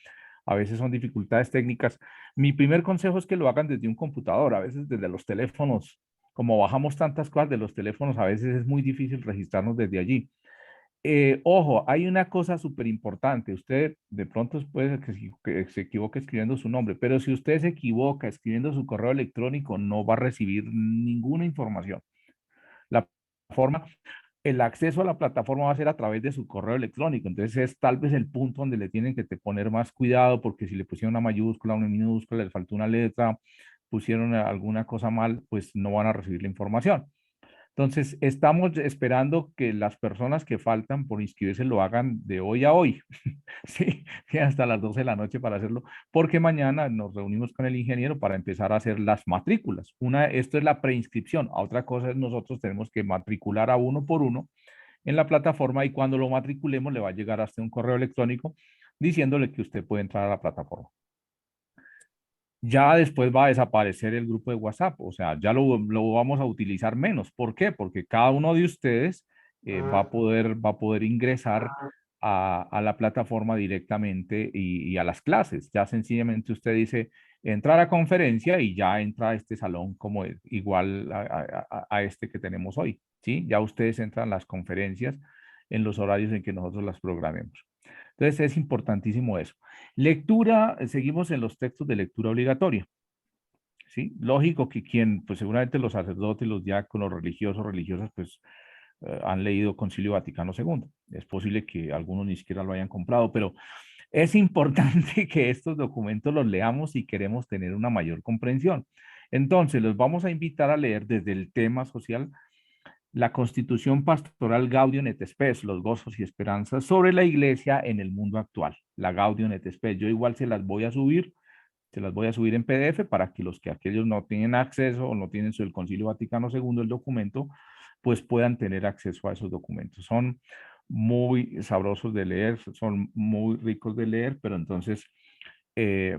A veces son dificultades técnicas. Mi primer consejo es que lo hagan desde un computador, a veces desde los teléfonos. Como bajamos tantas cosas de los teléfonos, a veces es muy difícil registrarnos desde allí. Ojo, hay una cosa súper importante. Usted de pronto puede que se equivoque escribiendo su nombre, pero si usted se equivoca escribiendo su correo electrónico, no va a recibir ninguna información. El acceso a la plataforma va a ser a través de su correo electrónico. Entonces es tal vez el punto donde le tienen que poner más cuidado, porque si le pusieron una mayúscula, una minúscula, les faltó una letra, pusieron alguna cosa mal, pues no van a recibir la información. Entonces, estamos esperando que las personas que faltan por inscribirse lo hagan de hoy a hoy, sí, hasta las 12 de la noche para hacerlo, porque mañana nos reunimos con el ingeniero para empezar a hacer las matrículas. Esto es la preinscripción, otra cosa es nosotros tenemos que matricular a uno por uno en la plataforma y cuando lo matriculemos le va a llegar hasta un correo electrónico diciéndole que usted puede entrar a la plataforma. Ya después va a desaparecer el grupo de WhatsApp, o sea, ya lo vamos a utilizar menos. ¿Por qué? Porque cada uno de ustedes va a poder ingresar a la plataforma directamente y a las clases. Ya sencillamente usted dice entrar a conferencia y ya entra a este salón como igual a este que tenemos hoy, ¿sí? Ya ustedes entran a las conferencias en los horarios en que nosotros las programemos. Entonces es importantísimo eso. Lectura, seguimos en los textos de lectura obligatoria. ¿Sí? Lógico que pues seguramente los sacerdotes, los diáconos, religiosos, religiosas, pues han leído Concilio Vaticano II. Es posible que algunos ni siquiera lo hayan comprado, pero Es importante que estos documentos los leamos si queremos tener una mayor comprensión. Entonces, los vamos a invitar a leer desde el tema social la Constitución Pastoral Gaudium et Spes, los gozos y esperanzas sobre la iglesia en el mundo actual, la Gaudium et Spes. Yo igual se las voy a subir en PDF para que aquellos no tienen acceso o no tienen el Concilio Vaticano II, el documento, pues puedan tener acceso a esos documentos. Son muy sabrosos de leer, son muy ricos de leer, pero entonces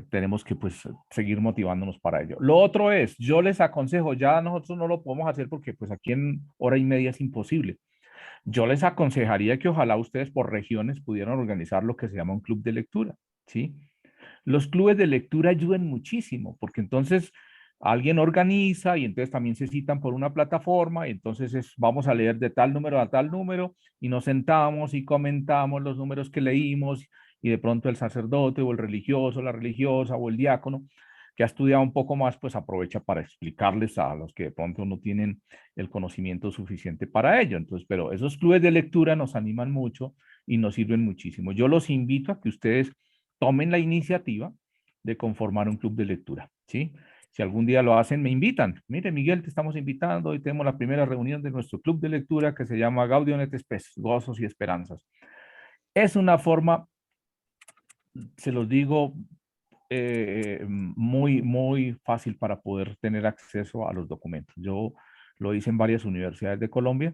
tenemos que pues seguir motivándonos para ello. Lo otro es, yo les aconsejo, ya nosotros no lo podemos hacer porque pues aquí en hora y media es imposible. Yo les aconsejaría que ojalá ustedes por regiones pudieran organizar lo que se llama un club de lectura, ¿sí? Los clubes de lectura ayudan muchísimo porque entonces alguien organiza y entonces también se citan por una plataforma y entonces vamos a leer de tal número a tal número y nos sentamos y comentamos los números que leímos y de pronto el sacerdote o el religioso, la religiosa o el diácono que ha estudiado un poco más, pues aprovecha para explicarles a los que de pronto no tienen el conocimiento suficiente para ello. Entonces, pero esos clubes de lectura nos animan mucho y nos sirven muchísimo. Yo los invito a que ustedes tomen la iniciativa de conformar un club de lectura, ¿sí? Si algún día lo hacen, me invitan. Mire, Miguel, te estamos invitando. Hoy tenemos la primera reunión de nuestro club de lectura que se llama Gaudium et Spes, Gozos y Esperanzas. Es una forma, se los digo, muy fácil para poder tener acceso a los documentos. Yo lo hice en varias universidades de Colombia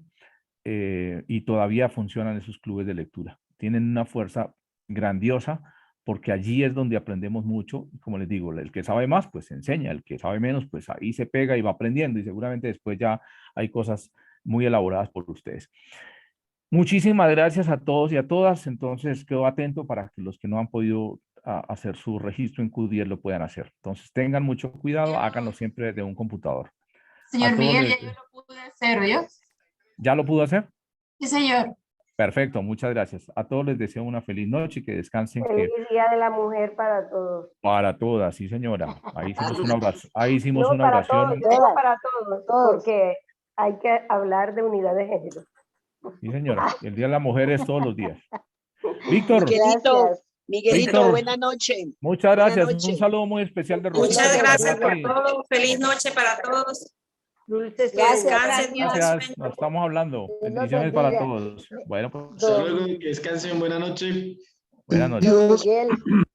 y todavía funcionan esos clubes de lectura. Tienen una fuerza grandiosa porque allí es donde aprendemos mucho. Como les digo, el que sabe más, pues enseña. El que sabe menos, pues ahí se pega y va aprendiendo. Y seguramente después ya hay cosas muy elaboradas por ustedes. Muchísimas gracias a todos y a todas. Entonces, quedo atento para que los que no han podido hacer su registro en Q10 lo puedan hacer. Entonces, tengan mucho cuidado, háganlo siempre desde un computador. Señor Miguel, ya yo lo pude hacer, ¿oyó? ¿Ya lo pudo hacer? Sí, señor. Perfecto, muchas gracias. A todos les deseo una feliz noche y que descansen. Feliz Día de la Mujer para todos. Para todas, sí señora. Ahí hicimos una oración. Ahí hicimos No, una para oración. todos, yo digo para todos, porque hay que hablar de unidad de género. Sí señora, el Día de la Mujer es todos los días. Víctor. Miguelito, Gracias. Miguelito, Víctor, buena noche. muchas Buenas gracias. noches. Un saludo muy especial de Rosa. Muchas gracias por Sí. todo. Feliz noche para todos. Dulces Que descansen. Gracias, nos estamos hablando. Bendiciones para todos. Bueno, pues, Hasta luego, que descansen, buena noche. buenas noches. Dios.